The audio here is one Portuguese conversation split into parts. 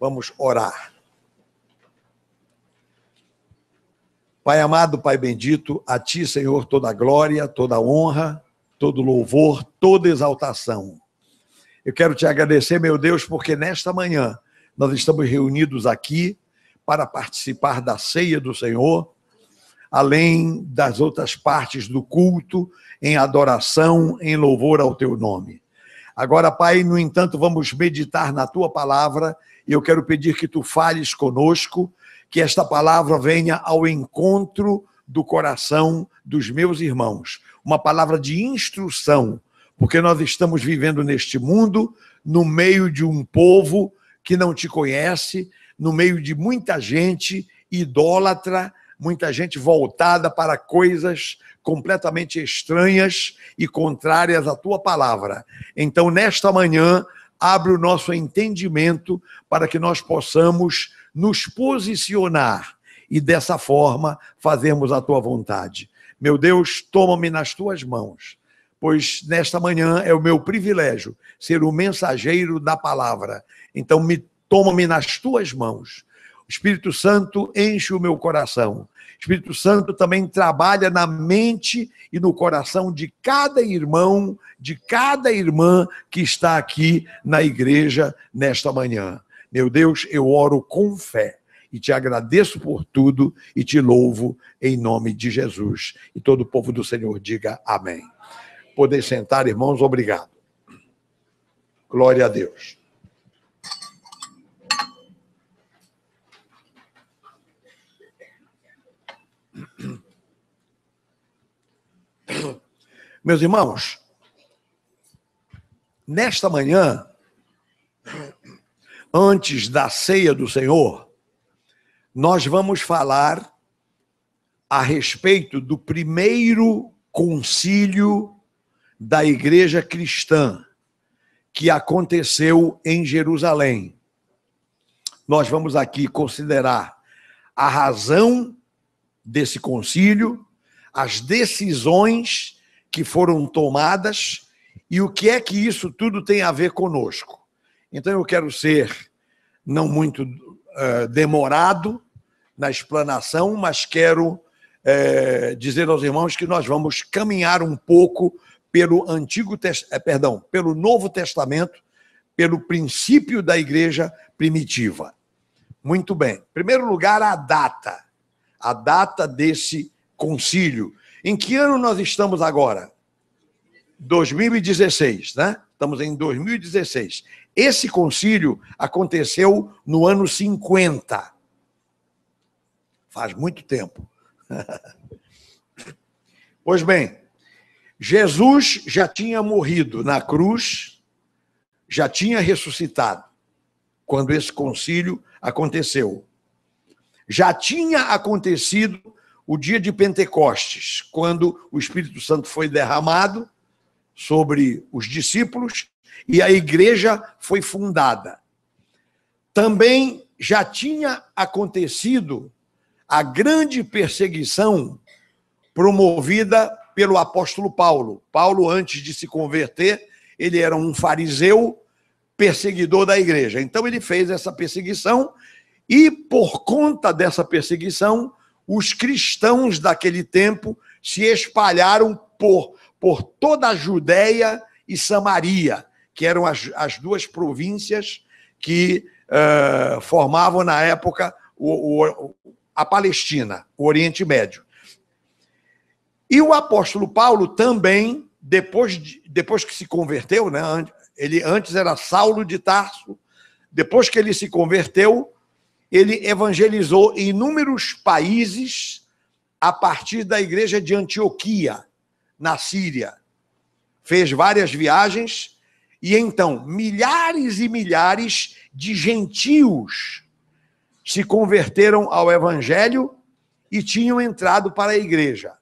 Vamos orar. Pai amado, Pai bendito, a Ti, Senhor, toda a glória, toda a honra, todo louvor, toda exaltação. Eu quero Te agradecer, meu Deus, porque nesta manhã nós estamos reunidos aqui para participar da ceia do Senhor, além das outras partes do culto, em adoração, em louvor ao Teu nome. Agora, Pai, no entanto, vamos meditar na Tua palavra e eu quero pedir que Tu fales conosco, que esta palavra venha ao encontro do coração dos meus irmãos. Uma palavra de instrução, porque nós estamos vivendo neste mundo, no meio de um povo que não Te conhece, no meio de muita gente idólatra, muita gente voltada para coisas completamente estranhas e contrárias à Tua palavra. Então, nesta manhã, abre o nosso entendimento para que nós possamos nos posicionar e, dessa forma, fazermos a Tua vontade. Meu Deus, toma-me nas Tuas mãos, pois nesta manhã é o meu privilégio ser o mensageiro da palavra. Então, toma-me nas Tuas mãos. O Espírito Santo enche o meu coração. O Espírito Santo também trabalha na mente e no coração de cada irmão, de cada irmã que está aqui na igreja nesta manhã. Meu Deus, eu oro com fé e Te agradeço por tudo e Te louvo em nome de Jesus. E todo o povo do Senhor diga amém. Poder sentar, irmãos, obrigado. Glória a Deus. Meus irmãos, nesta manhã, antes da ceia do Senhor, nós vamos falar a respeito do primeiro concílio da igreja cristã que aconteceu em Jerusalém. Nós vamos aqui considerar a razão desse concílio, as decisões que foram tomadas e o que é que isso tudo tem a ver conosco. Então, eu quero ser não muito demorado na explanação, mas quero dizer aos irmãos que nós vamos caminhar um pouco pelo pelo Novo Testamento, pelo princípio da igreja primitiva. Muito bem. Em primeiro lugar, a data desse concílio. Em que ano nós estamos agora? 2016, né? Estamos em 2016. Esse concílio aconteceu no ano 50. Faz muito tempo. Pois bem, Jesus já tinha morrido na cruz, já tinha ressuscitado quando esse concílio aconteceu. Já tinha acontecido o dia de Pentecostes, quando o Espírito Santo foi derramado sobre os discípulos e a igreja foi fundada. Também já tinha acontecido a grande perseguição promovida pelo apóstolo Paulo. Paulo, antes de se converter, ele era um fariseu perseguidor da igreja. Então, ele fez essa perseguição e, por conta dessa perseguição, os cristãos daquele tempo se espalharam por toda a Judéia e Samaria, que eram as duas províncias que formavam, na época, a Palestina, o Oriente Médio. E o apóstolo Paulo também, depois que se converteu, né, ele antes era Saulo de Tarso, depois que ele se converteu, ele evangelizou em inúmeros países a partir da igreja de Antioquia, na Síria. Fez várias viagens e então milhares e milhares de gentios se converteram ao evangelho e tinham entrado para a igreja.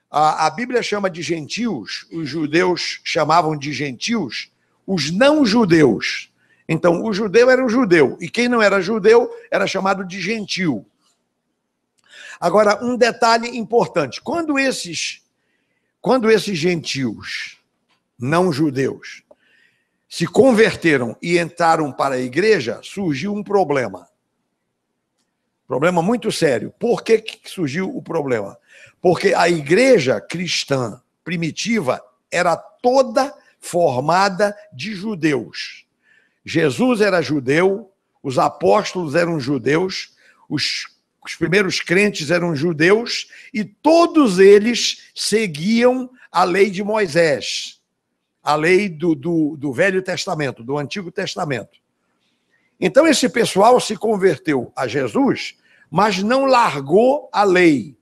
A Bíblia chama de gentios, os judeus chamavam de gentios, os não-judeus. Então, o judeu era o judeu, e quem não era judeu era chamado de gentil. Agora, um detalhe importante, quando esses gentios, não judeus, se converteram e entraram para a igreja, surgiu um problema. Problema muito sério. Por que surgiu o problema? Porque a igreja cristã primitiva era toda formada de judeus. Jesus era judeu, os apóstolos eram judeus, os primeiros crentes eram judeus, e todos eles seguiam a lei de Moisés, a lei do Velho Testamento, do Antigo Testamento. Então esse pessoal se converteu a Jesus, mas não largou a lei,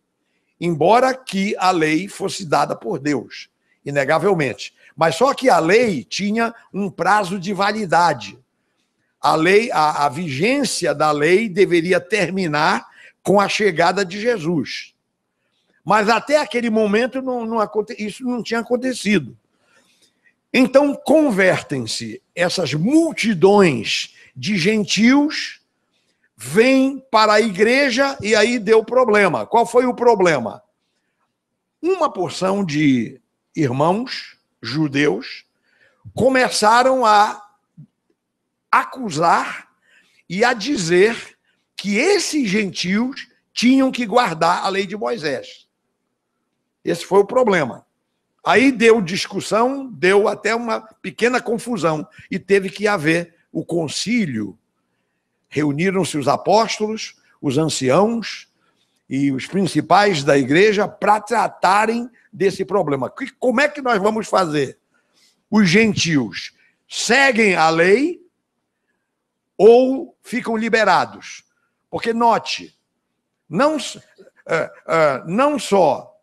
embora que a lei fosse dada por Deus, inegavelmente. Mas só que a lei tinha um prazo de validade. A lei, a vigência da lei deveria terminar com a chegada de Jesus. Mas até aquele momento isso não tinha acontecido. Então convertem-se essas multidões de gentios, vêm para a igreja e aí deu problema. Qual foi o problema? Uma porção de irmãos judeus começaram a acusar e a dizer que esses gentios tinham que guardar a lei de Moisés. Esse foi o problema. Aí deu discussão, deu até uma pequena confusão e teve que haver o concílio. Reuniram-se os apóstolos, os anciãos e os principais da igreja para tratarem desse problema. Como é que nós vamos fazer? Os gentios seguem a lei ou ficam liberados? Porque, note, não só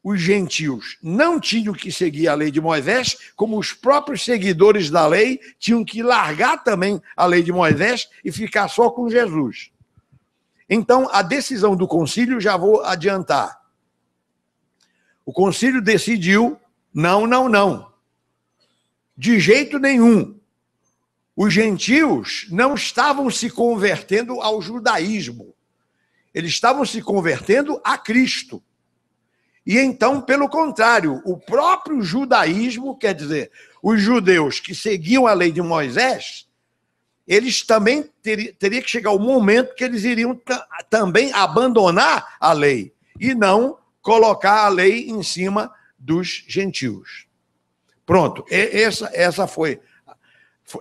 os gentios não tinham que seguir a lei de Moisés, como os próprios seguidores da lei tinham que largar também a lei de Moisés e ficar só com Jesus. Então, a decisão do concílio, já vou adiantar. O concílio decidiu, não. De jeito nenhum. Os gentios não estavam se convertendo ao judaísmo. Eles estavam se convertendo a Cristo. E então, pelo contrário, o próprio judaísmo, quer dizer, os judeus que seguiam a lei de Moisés, eles também teria que chegar o momento que eles iriam também abandonar a lei e não colocar a lei em cima dos gentios. Pronto,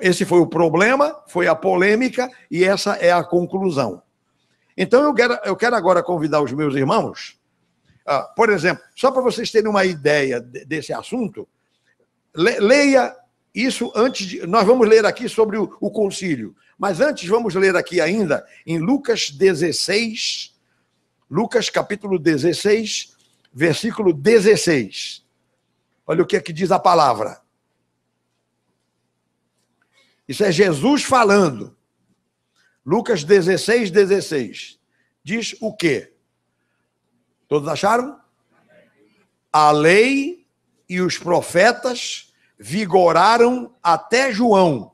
esse foi o problema, foi a polêmica e essa é a conclusão. Então eu quero agora convidar os meus irmãos. Por exemplo, só para vocês terem uma ideia desse assunto, leia isso antes de... Nós vamos ler aqui sobre o concílio, mas antes vamos ler aqui ainda em Lucas 16, Lucas capítulo 16, versículo 16. Olha o que é que diz a palavra. Isso é Jesus falando. Lucas 16, 16. Diz o quê? Todos acharam? A lei e os profetas vigoraram até João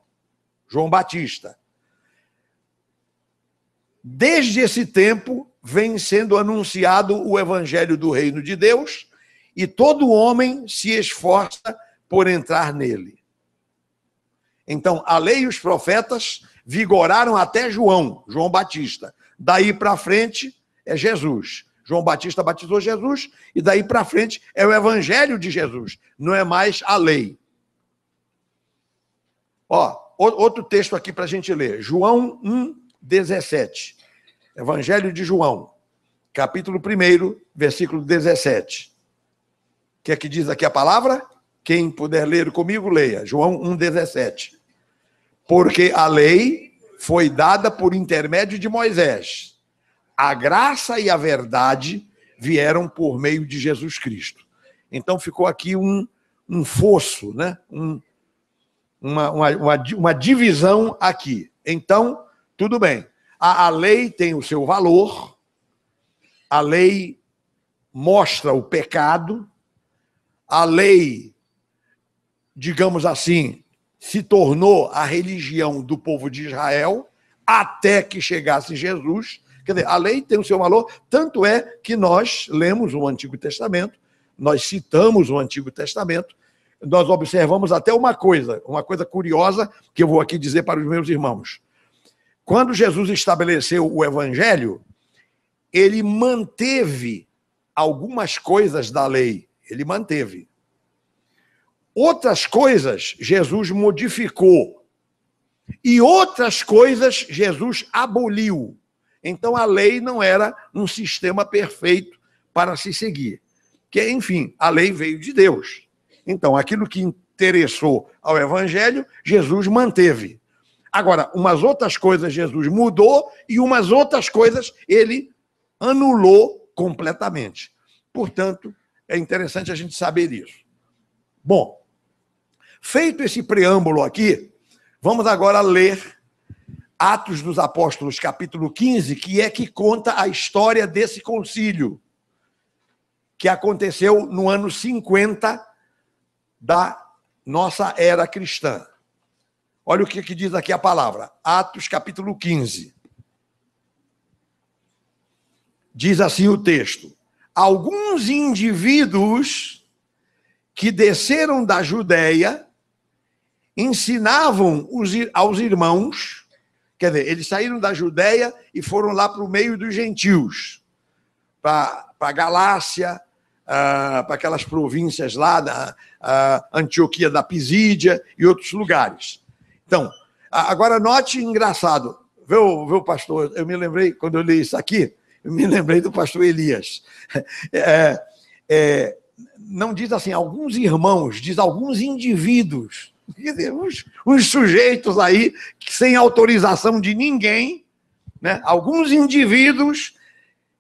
Batista. Desde esse tempo vem sendo anunciado o evangelho do reino de Deus e todo homem se esforça por entrar nele. Então, a lei e os profetas vigoraram até João Batista. Daí para frente é Jesus. João Batista batizou Jesus e daí para frente é o evangelho de Jesus, não é mais a lei. Outro texto aqui para a gente ler. João 1:17. Evangelho de João, capítulo 1, versículo 17. O que é que diz aqui a palavra? Quem puder ler comigo, leia. João 1:17. Porque a lei foi dada por intermédio de Moisés. A graça e a verdade vieram por meio de Jesus Cristo. Então ficou aqui um fosso, né? Uma divisão aqui. Então, tudo bem. A lei tem o seu valor, a lei mostra o pecado, a lei, digamos assim, se tornou a religião do povo de Israel até que chegasse Jesus. Quer dizer, a lei tem o seu valor, tanto é que nós lemos o Antigo Testamento, nós citamos o Antigo Testamento, nós observamos até uma coisa curiosa, que eu vou aqui dizer para os meus irmãos. Quando Jesus estabeleceu o evangelho, ele manteve algumas coisas da lei. Ele manteve. Outras coisas, Jesus modificou. E outras coisas, Jesus aboliu. Então, a lei não era um sistema perfeito para se seguir. Que, enfim, a lei veio de Deus. Então, aquilo que interessou ao evangelho, Jesus manteve. Agora, umas outras coisas Jesus mudou e umas outras coisas ele anulou completamente. Portanto, é interessante a gente saber isso. Bom, feito esse preâmbulo aqui, vamos agora ler Atos dos Apóstolos, capítulo 15, que conta a história desse concílio, que aconteceu no ano 50 da nossa era cristã. Olha o que diz aqui a palavra. Atos, capítulo 15. Diz assim o texto: alguns indivíduos que desceram da Judéia ensinavam aos irmãos, quer dizer, eles saíram da Judéia e foram lá para o meio dos gentios, para a Galácia, para aquelas províncias lá da Antioquia da Pisídia e outros lugares. Então, agora note, engraçado, viu, pastor? Eu me lembrei, quando eu li isso aqui, eu me lembrei do pastor Elias. Não diz assim, alguns irmãos, diz alguns indivíduos, uns sujeitos aí, sem autorização de ninguém, né? Alguns indivíduos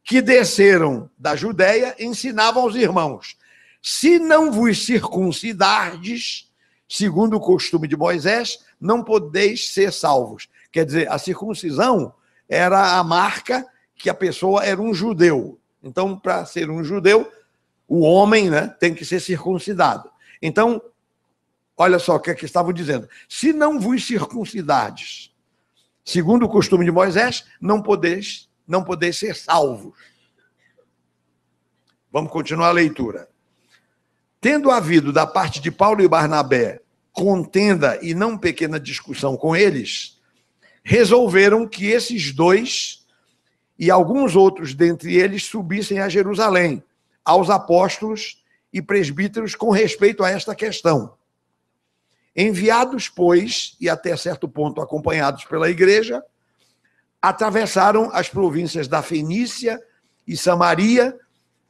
que desceram da Judéia ensinavam aos irmãos: se não vos circuncidardes, segundo o costume de Moisés, não podeis ser salvos. Quer dizer, a circuncisão era a marca que a pessoa era um judeu. Então, para ser um judeu, o homem, né, tem que ser circuncidado. Então, olha só o que estavam dizendo. Se não vos circuncidardes, segundo o costume de Moisés, não podeis ser salvos. Vamos continuar a leitura. Tendo havido da parte de Paulo e Barnabé contenda e não pequena discussão com eles, resolveram que esses dois e alguns outros dentre eles subissem a Jerusalém, aos apóstolos e presbíteros com respeito a esta questão. Enviados, pois, e até certo ponto acompanhados pela igreja, atravessaram as províncias da Fenícia e Samaria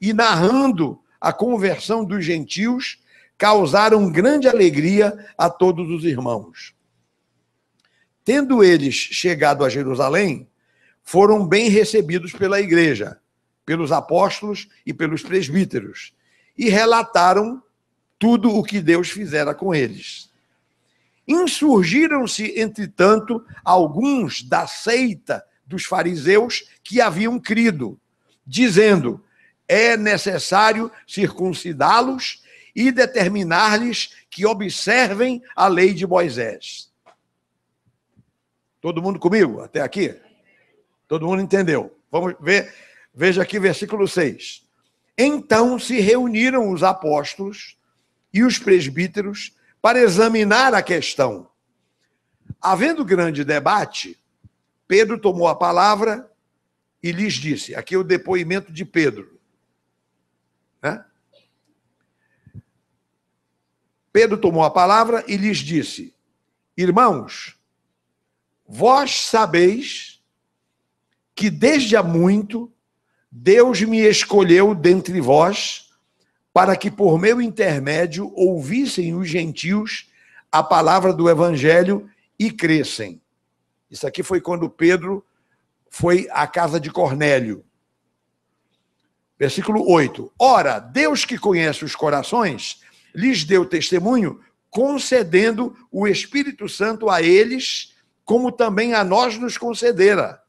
e, narrando a conversão dos gentios, causaram grande alegria a todos os irmãos. Tendo eles chegado a Jerusalém, foram bem recebidos pela igreja, pelos apóstolos e pelos presbíteros, e relataram tudo o que Deus fizera com eles. Insurgiram-se, entretanto, alguns da seita dos fariseus que haviam crido, dizendo: é necessário circuncidá-los e determinar-lhes que observem a lei de Moisés. Todo mundo comigo até aqui? Todo mundo entendeu? Vamos ver, veja aqui versículo 6. Então se reuniram os apóstolos e os presbíteros para examinar a questão. Havendo grande debate, Pedro tomou a palavra e lhes disse, aqui é o depoimento de Pedro, né? Pedro tomou a palavra e lhes disse: irmãos, vós sabeis que desde há muito Deus me escolheu dentre vós para que por meu intermédio ouvissem os gentios a palavra do evangelho e crescem. Isso aqui foi quando Pedro foi à casa de Cornélio. Versículo 8. Ora, Deus que conhece os corações, lhes deu testemunho, concedendo o Espírito Santo a eles, como também a nós nos concedera.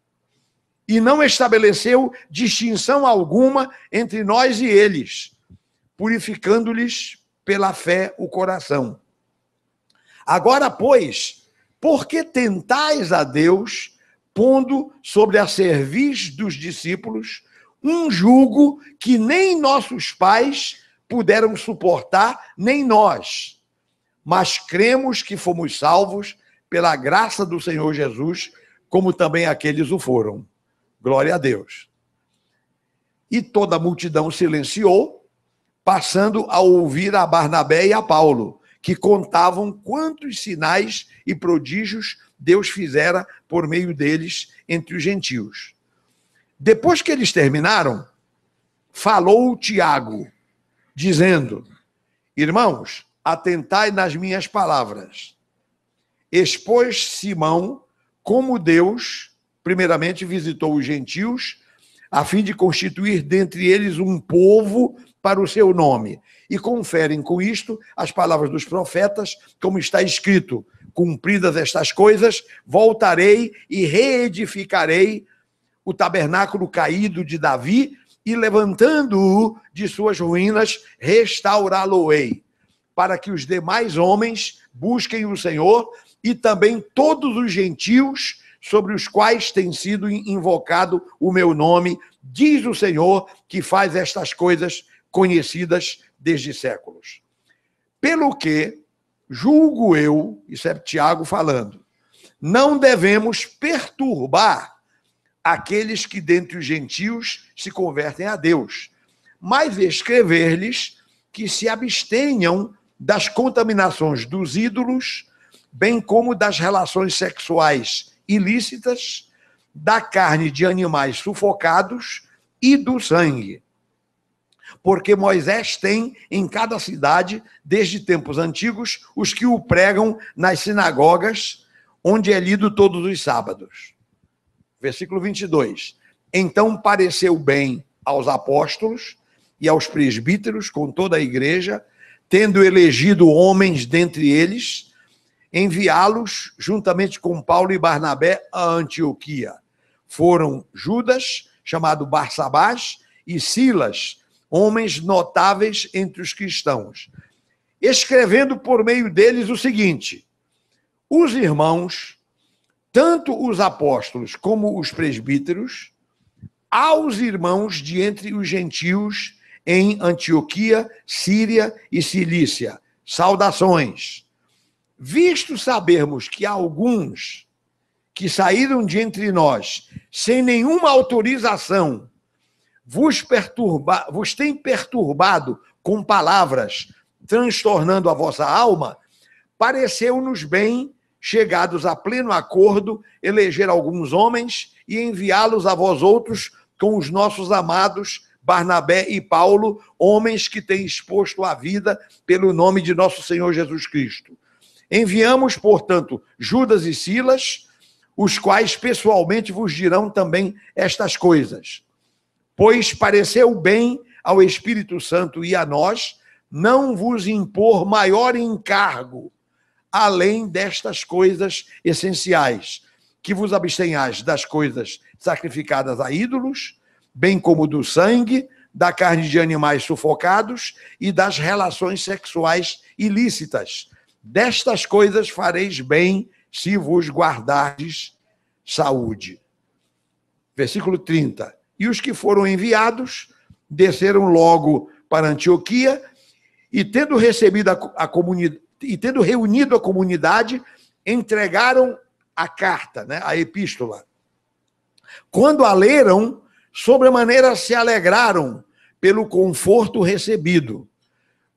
E não estabeleceu distinção alguma entre nós e eles, purificando-lhes pela fé o coração. Agora, pois, por que tentais a Deus, pondo sobre a cerviz dos discípulos um jugo que nem nossos pais puderam suportar, nem nós, mas cremos que fomos salvos pela graça do Senhor Jesus, como também aqueles o foram. Glória a Deus. E toda a multidão silenciou, passando a ouvir a Barnabé e a Paulo, que contavam quantos sinais e prodígios Deus fizera por meio deles entre os gentios. Depois que eles terminaram, falou Tiago, dizendo: irmãos, atentai nas minhas palavras. Expôs Simão como Deus, primeiramente, visitou os gentios, a fim de constituir dentre eles um povo para o seu nome. E conferem com isto as palavras dos profetas, como está escrito: cumpridas estas coisas, voltarei e reedificarei o tabernáculo caído de Davi, e levantando-o de suas ruínas, restaurá-lo-ei, para que os demais homens busquem o Senhor, e também todos os gentios sobre os quais tem sido invocado o meu nome, diz o Senhor, que faz estas coisas conhecidas desde séculos. Pelo que, julgo eu, isso é Tiago falando, não devemos perturbar aqueles que dentre os gentios se convertem a Deus, mas escrever-lhes que se abstenham das contaminações dos ídolos, bem como das relações sexuais ilícitas, da carne de animais sufocados e do sangue. Porque Moisés tem em cada cidade, desde tempos antigos, os que o pregam nas sinagogas, onde é lido todos os sábados. Versículo 22. Então pareceu bem aos apóstolos e aos presbíteros, com toda a igreja, tendo elegido homens dentre eles, enviá-los, juntamente com Paulo e Barnabé, a Antioquia. Foram Judas, chamado Barsabás, e Silas, homens notáveis entre os cristãos, escrevendo por meio deles o seguinte: os irmãos, tanto os apóstolos como os presbíteros, aos irmãos de entre os gentios em Antioquia, Síria e Cilícia, saudações. Visto sabermos que alguns que saíram de entre nós, sem nenhuma autorização, vos têm perturbado com palavras, transtornando a vossa alma, pareceu-nos bem, chegados a pleno acordo, eleger alguns homens e enviá-los a vós outros com os nossos amados Barnabé e Paulo, homens que têm exposto a vida pelo nome de nosso Senhor Jesus Cristo. Enviamos, portanto, Judas e Silas, os quais pessoalmente vos dirão também estas coisas. Pois pareceu bem ao Espírito Santo e a nós não vos impor maior encargo, além destas coisas essenciais, que vos abstenhais das coisas sacrificadas a ídolos, bem como do sangue, da carne de animais sufocados e das relações sexuais ilícitas. Destas coisas fareis bem se vos guardardes saúde. Versículo 30. E os que foram enviados desceram logo para Antioquia, e tendo recebido a comunidade, e tendo reunido a comunidade, entregaram a carta, né, a epístola. Quando a leram, sobremaneira se alegraram pelo conforto recebido.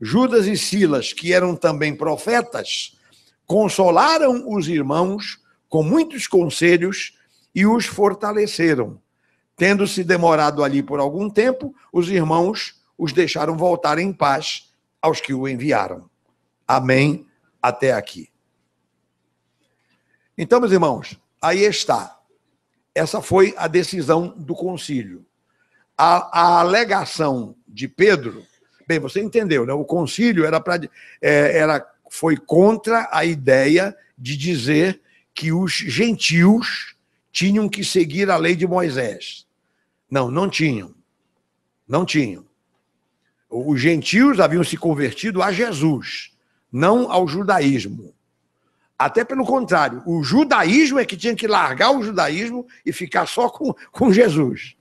Judas e Silas, que eram também profetas, consolaram os irmãos com muitos conselhos e os fortaleceram. Tendo-se demorado ali por algum tempo, os irmãos os deixaram voltar em paz aos que o enviaram. Amém. Até aqui. Então, meus irmãos, aí está. Essa foi a decisão do concílio. A alegação de Pedro, bem, você entendeu, né? O concílio foi contra a ideia de dizer que os gentios tinham que seguir a lei de Moisés. Não tinham. Não tinham. Os gentios haviam se convertido a Jesus, não ao judaísmo. Até pelo contrário, o judaísmo é que tinha que largar o judaísmo e ficar só com Jesus.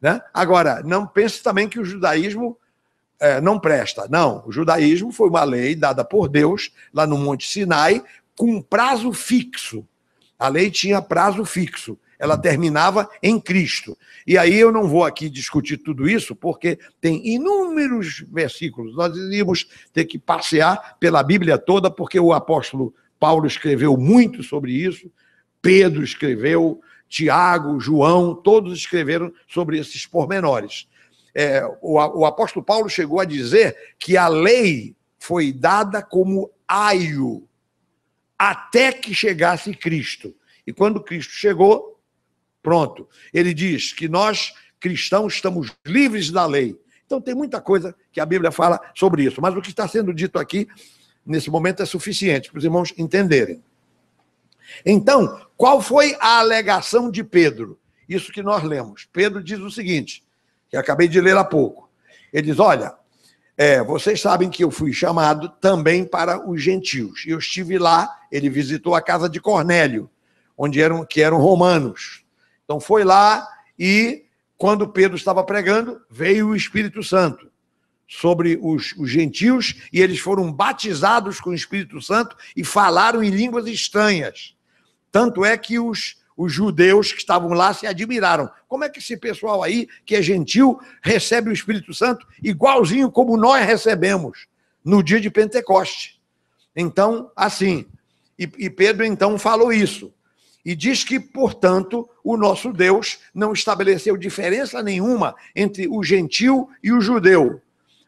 Né? Agora, não pense também que o judaísmo não presta. Não, o judaísmo foi uma lei dada por Deus lá no Monte Sinai com um prazo fixo. A lei tinha prazo fixo. Ela terminava em Cristo. E aí eu não vou aqui discutir tudo isso, porque tem inúmeros versículos. Nós iríamos ter que passear pela Bíblia toda, porque o apóstolo Paulo escreveu muito sobre isso, Pedro escreveu, Tiago, João, todos escreveram sobre esses pormenores. O apóstolo Paulo chegou a dizer que a lei foi dada como aio, até que chegasse Cristo. E quando Cristo chegou, pronto. Ele diz que nós, cristãos, estamos livres da lei. Então, tem muita coisa que a Bíblia fala sobre isso. Mas o que está sendo dito aqui, nesse momento, é suficiente para os irmãos entenderem. Então, qual foi a alegação de Pedro? Isso que nós lemos. Pedro diz o seguinte, que eu acabei de ler há pouco. Ele diz, olha, vocês sabem que eu fui chamado também para os gentios. E eu estive lá, ele visitou a casa de Cornélio, que eram romanos. Então foi lá e, quando Pedro estava pregando, veio o Espírito Santo sobre os gentios e eles foram batizados com o Espírito Santo e falaram em línguas estranhas. Tanto é que os judeus que estavam lá se admiraram. Como é que esse pessoal aí, que é gentil, recebe o Espírito Santo igualzinho como nós recebemos no dia de Pentecoste? Então, assim, e Pedro então falou isso. E diz que, portanto, o nosso Deus não estabeleceu diferença nenhuma entre o gentil e o judeu,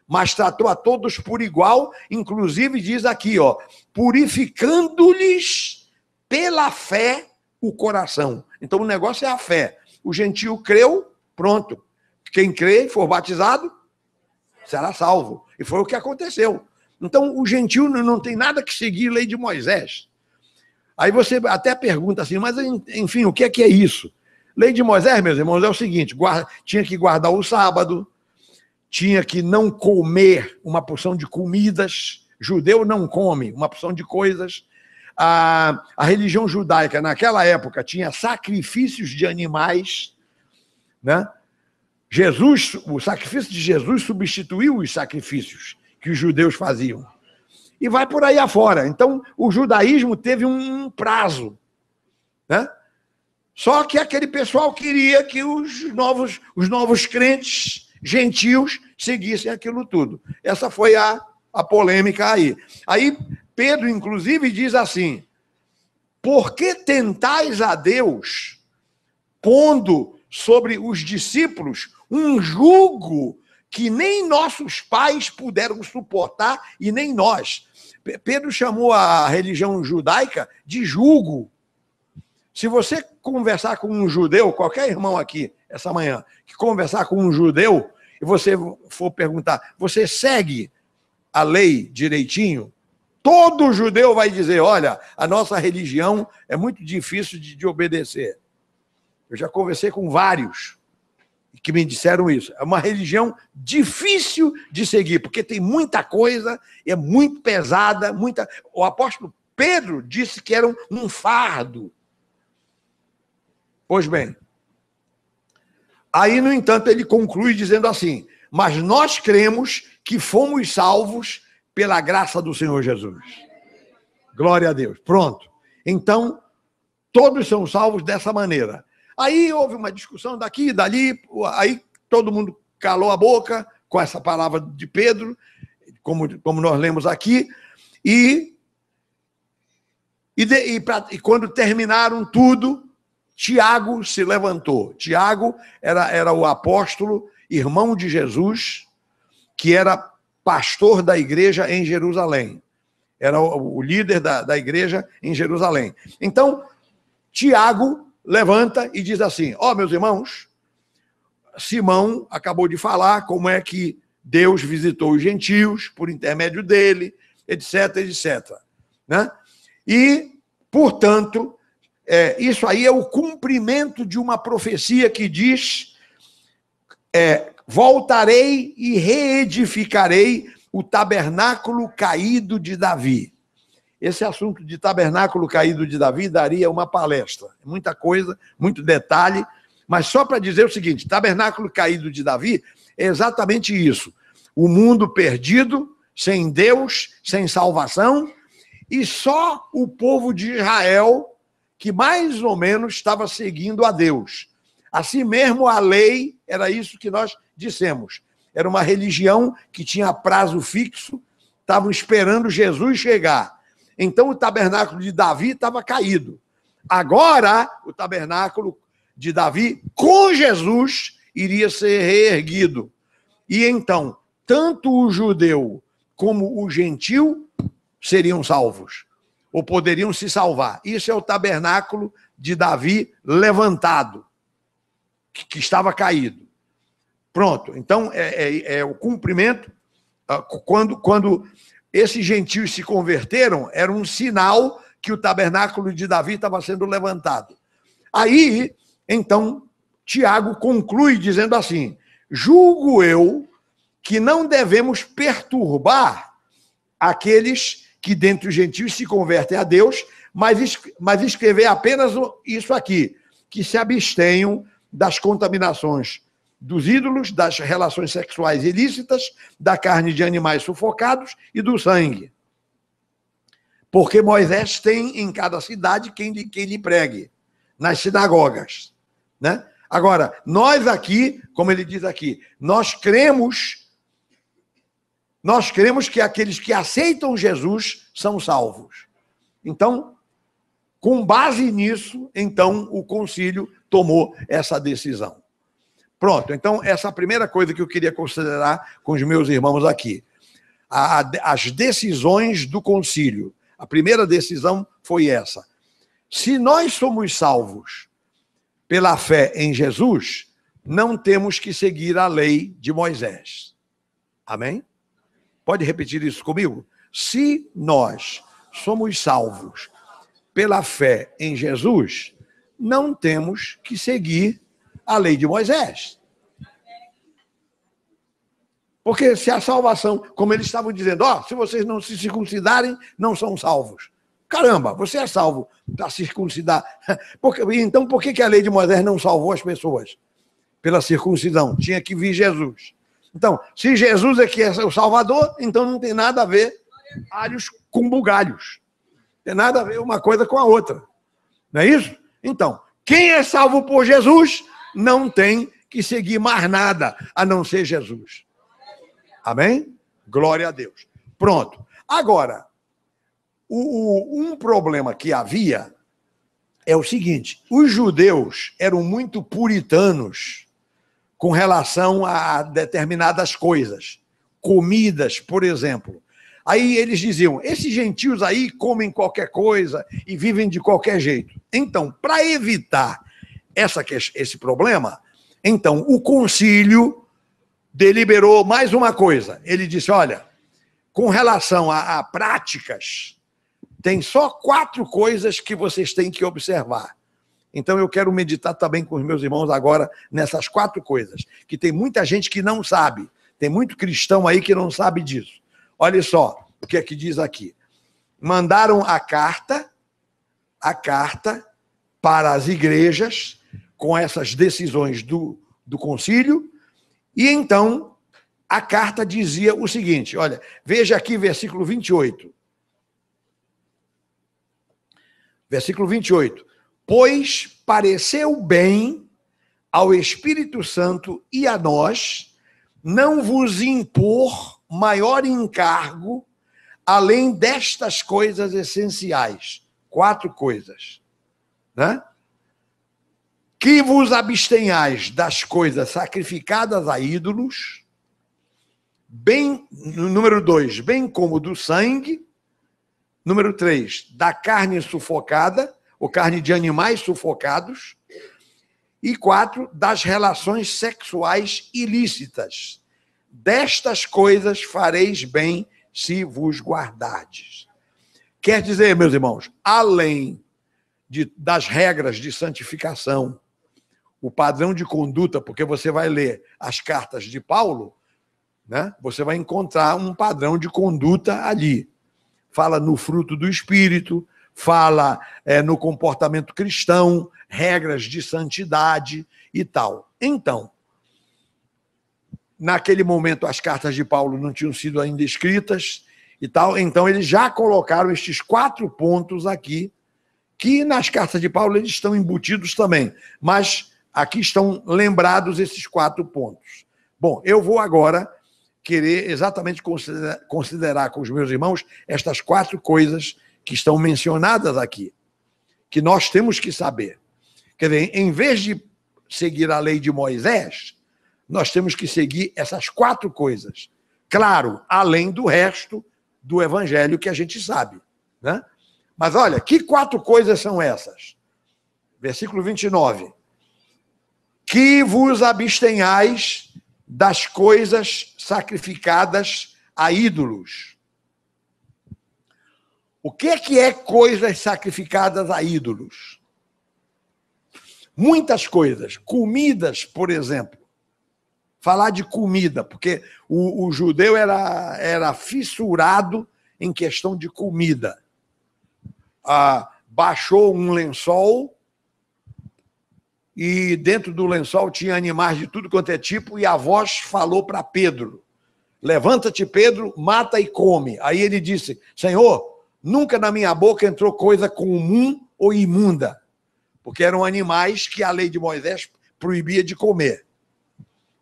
mas tratou a todos por igual, inclusive diz aqui, purificando-lhes pela fé o coração. Então o negócio é a fé. O gentil creu, pronto. Quem crê e for batizado, será salvo. E foi o que aconteceu. Então o gentil não tem nada que seguir a lei de Moisés. Aí você até pergunta assim, mas enfim, o que é isso? Lei de Moisés, meus irmãos, é o seguinte, tinha que guardar o sábado, tinha que não comer uma porção de comidas, judeu não come uma porção de coisas. A religião judaica, naquela época, tinha sacrifícios de animais, né? O sacrifício de Jesus substituiu os sacrifícios que os judeus faziam. E vai por aí afora. Então, o judaísmo teve um prazo, né? Só que aquele pessoal queria que os novos crentes gentios seguissem aquilo tudo. Essa foi a polêmica aí. Aí, Pedro, inclusive, diz assim, por que tentais a Deus, pondo sobre os discípulos um jugo que nem nossos pais puderam suportar e nem nós? Pedro chamou a religião judaica de jugo. Se você conversar com um judeu, qualquer irmão aqui, essa manhã, que conversar com um judeu, e você for perguntar, você segue a lei direitinho? Todo judeu vai dizer, olha, a nossa religião é muito difícil de obedecer. Eu já conversei com vários que me disseram isso. É uma religião difícil de seguir, porque tem muita coisa, é muito pesada, O apóstolo Pedro disse que era um fardo. Pois bem, aí, no entanto, ele conclui dizendo assim, mas nós cremos que fomos salvos pela graça do Senhor Jesus. Glória a Deus. Pronto. Então, todos são salvos dessa maneira. Aí houve uma discussão daqui e dali, aí todo mundo calou a boca com essa palavra de Pedro, como nós lemos aqui, e quando terminaram tudo, Tiago se levantou. Tiago era o apóstolo, irmão de Jesus, que era pastor da igreja em Jerusalém. Era o líder da igreja em Jerusalém. Então, Tiago levanta e diz assim, meus irmãos, Simão acabou de falar como é que Deus visitou os gentios por intermédio dele, etc, etc. Né? E, portanto, isso aí é o cumprimento de uma profecia que diz, voltarei e reedificarei o tabernáculo caído de Davi. Esse assunto de tabernáculo caído de Davi daria uma palestra. Muita coisa, muito detalhe, mas só para dizer o seguinte, tabernáculo caído de Davi é exatamente isso. O mundo perdido, sem Deus, sem salvação, e só o povo de Israel, que mais ou menos estava seguindo a Deus. Assim mesmo, a lei, era isso que nós dissemos. Era uma religião que tinha prazo fixo, estavam esperando Jesus chegar. Então, o tabernáculo de Davi estava caído. Agora, o tabernáculo de Davi, com Jesus, iria ser reerguido. E então, tanto o judeu como o gentil seriam salvos, ou poderiam se salvar. Isso é o tabernáculo de Davi levantado, que estava caído. Pronto, então é o cumprimento. Quando esses gentios se converteram, era um sinal que o tabernáculo de Davi estava sendo levantado. Aí, então, Tiago conclui dizendo assim: julgo eu que não devemos perturbar aqueles que dentre os gentios se convertem a Deus, mas escrever apenas isso aqui, que se abstenham das contaminações dos ídolos, das relações sexuais ilícitas, da carne de animais sufocados e do sangue. Porque Moisés tem em cada cidade quem lhe pregue, nas sinagogas, né? Agora, nós aqui, como ele diz aqui, nós cremos que aqueles que aceitam Jesus são salvos. Então, com base nisso, então o concílio tomou essa decisão. Pronto, então essa é a primeira coisa que eu queria considerar com os meus irmãos aqui. As decisões do concílio. A primeira decisão foi essa. Se nós somos salvos pela fé em Jesus, não temos que seguir a lei de Moisés. Amém? Pode repetir isso comigo? Se nós somos salvos pela fé em Jesus, não temos que seguir a lei de Moisés. Porque se a salvação, como eles estavam dizendo, se vocês não se circuncidarem, não são salvos. Caramba, você é salvo para circuncidar. Então, por que a lei de Moisés não salvou as pessoas? Pela circuncisão. Tinha que vir Jesus. Então, se Jesus é que é o Salvador, então não tem nada a ver alhos com bugalhos. Não tem nada a ver uma coisa com a outra. Não é isso? Então, quem é salvo por Jesus não tem que seguir mais nada a não ser Jesus. Amém? Glória a Deus. Pronto. Agora, um problema que havia é o seguinte: os judeus eram muito puritanos com relação a determinadas coisas, comidas, por exemplo. Aí eles diziam, esses gentios aí comem qualquer coisa e vivem de qualquer jeito. Então, para evitar esse problema, então o concílio deliberou mais uma coisa. Ele disse, olha, com relação a práticas, tem só 4 coisas que vocês têm que observar. Então, eu quero meditar também com os meus irmãos agora nessas 4 coisas, que tem muita gente que não sabe, tem muito cristão aí que não sabe disso. Olha só o que é que diz aqui. Mandaram a carta para as igrejas com essas decisões do concílio, e então a carta dizia o seguinte, olha, veja aqui versículo 28. Versículo 28. Pois pareceu bem ao Espírito Santo e a nós não vos impor maior encargo além destas coisas essenciais. 4 coisas, né? Que vos abstenhais das coisas sacrificadas a ídolos, bem, número 2, bem como do sangue, número 3, da carne sufocada, ou carne de animais sufocados, e 4, das relações sexuais ilícitas. Destas coisas fareis bem se vos guardardes. Quer dizer, meus irmãos, além das regras de santificação, o padrão de conduta, porque você vai ler as cartas de Paulo, né? Você vai encontrar um padrão de conduta ali. Fala no fruto do Espírito, fala no comportamento cristão, regras de santidade e tal. Então, naquele momento as cartas de Paulo não tinham sido ainda escritas e tal, então eles já colocaram estes 4 pontos aqui, que nas cartas de Paulo eles estão embutidos também, mas aqui estão lembrados esses 4 pontos. Bom, eu vou agora querer exatamente considerar com os meus irmãos estas 4 coisas que estão mencionadas aqui, que nós temos que saber. Quer dizer, em vez de seguir a lei de Moisés, nós temos que seguir essas 4 coisas. Claro, além do resto do evangelho que a gente sabe, né? Mas olha, que 4 coisas são essas? Versículo 29. Que vos abstenhais das coisas sacrificadas a ídolos. O que é coisas sacrificadas a ídolos? Muitas coisas. Comidas, por exemplo. Falar de comida, porque o judeu era fissurado em questão de comida. Baixou um lençol e dentro do lençol tinha animais de tudo quanto é tipo e a voz falou para Pedro, levanta-te, Pedro, mata e come. Aí ele disse, Senhor, nunca na minha boca entrou coisa comum ou imunda, porque eram animais que a lei de Moisés proibia de comer.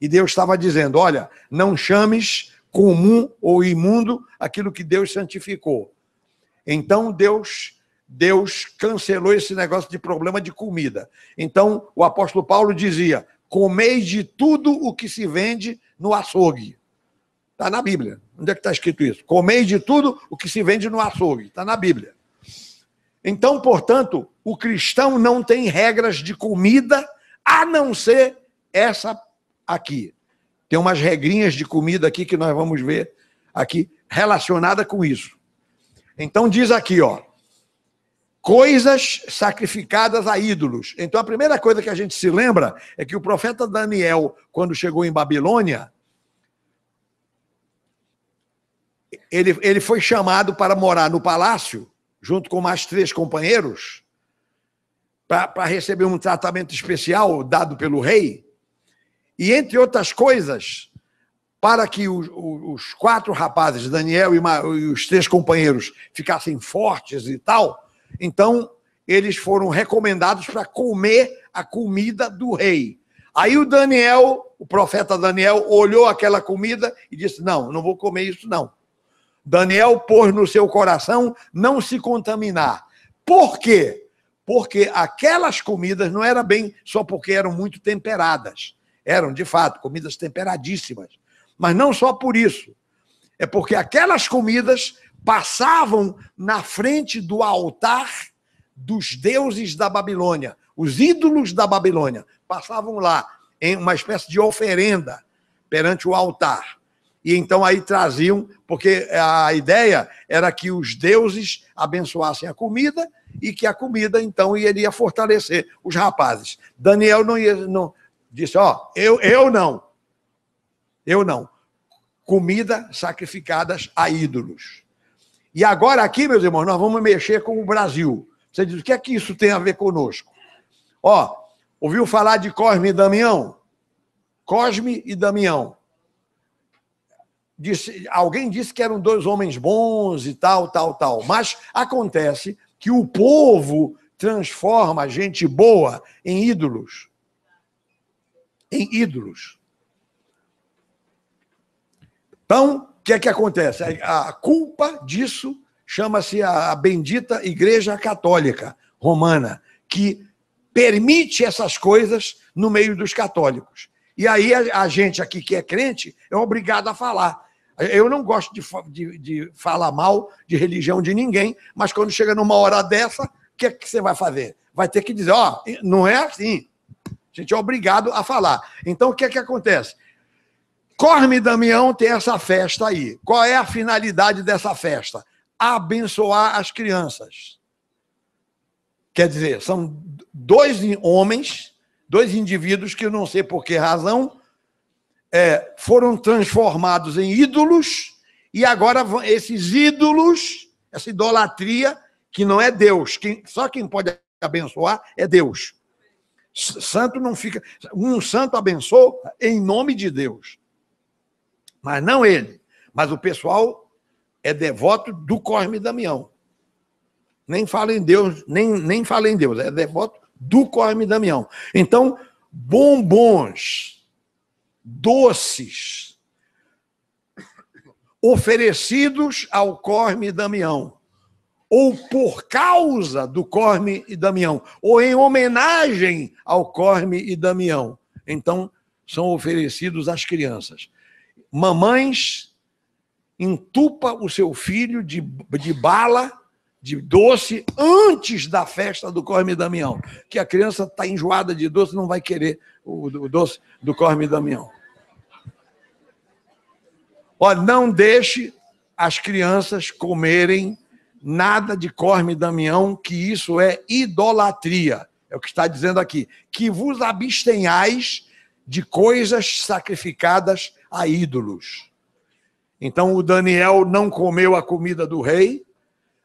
E Deus estava dizendo, olha, não chames comum ou imundo aquilo que Deus santificou. Então Deus cancelou esse negócio de problema de comida. Então o apóstolo Paulo dizia, comei de tudo o que se vende no açougue. Está na Bíblia. Onde é que está escrito isso? Comei de tudo o que se vende no açougue. Está na Bíblia. Então, portanto, o cristão não tem regras de comida, a não ser essa aqui. Tem umas regrinhas de comida aqui que nós vamos ver aqui relacionada com isso. Então diz aqui, ó, coisas sacrificadas a ídolos. Então a primeira coisa que a gente se lembra é que o profeta Daniel, quando chegou em Babilônia, ele foi chamado para morar no palácio, junto com mais 3 companheiros, para receber um tratamento especial dado pelo rei. E, entre outras coisas, para que os 4 rapazes, Daniel e os 3 companheiros, ficassem fortes e tal, então eles foram recomendados para comer a comida do rei. Aí o profeta Daniel, olhou aquela comida e disse, não vou comer isso não. Daniel pôs no seu coração não se contaminar. Por quê? Porque aquelas comidas não eram bem só porque eram muito temperadas. Eram, de fato, comidas temperadíssimas. Mas não só por isso. É porque aquelas comidas passavam na frente do altar dos deuses da Babilônia. Os ídolos da Babilônia passavam lá em uma espécie de oferenda perante o altar. E então aí traziam, porque a ideia era que os deuses abençoassem a comida e que a comida, então, iria fortalecer os rapazes. Daniel disse, eu não. Comida sacrificadas a ídolos. E agora aqui, meus irmãos, nós vamos mexer com o Brasil. Você diz, o que é que isso tem a ver conosco? Ouviu falar de Cosme e Damião? Cosme e Damião. Alguém disse que eram 2 homens bons e tal. Mas acontece que o povo transforma gente boa em ídolos. Então, o que é que acontece? A culpa disso chama-se a bendita Igreja Católica Romana, que permite essas coisas no meio dos católicos. E aí a gente aqui que é crente é obrigado a falar. Eu não gosto de falar mal de religião de ninguém, mas quando chega numa hora dessa, o que é que você vai fazer? Vai ter que dizer, não é assim. A gente é obrigado a falar. Então, o que é que acontece? Cosme e Damião tem essa festa aí. Qual é a finalidade dessa festa? Abençoar as crianças. Quer dizer, são 2 homens, 2 indivíduos que eu não sei por que razão foram transformados em ídolos e agora esses ídolos, essa idolatria, que não é Deus, só quem pode abençoar é Deus. Santo não fica... Um santo abençoa em nome de Deus. Mas não ele. Mas o pessoal é devoto do Cosme e Damião. Nem fala em Deus, nem fala em Deus, é devoto do Cosme e Damião. Então, bombons, doces, oferecidos ao Cosme e Damião, ou por causa do Cosme e Damião, ou em homenagem ao Cosme e Damião. Então, são oferecidos às crianças. Mamães entupa o seu filho de bala, de doce, antes da festa do Cosme e Damião, que a criança está enjoada de doce, não vai querer o doce do Cosme e Damião. Olha, não deixe as crianças comerem nada de Cosme e Damião, que isso é idolatria. É o que está dizendo aqui. Que vos abstenhais de coisas sacrificadas a ídolos. Então, o Daniel não comeu a comida do rei.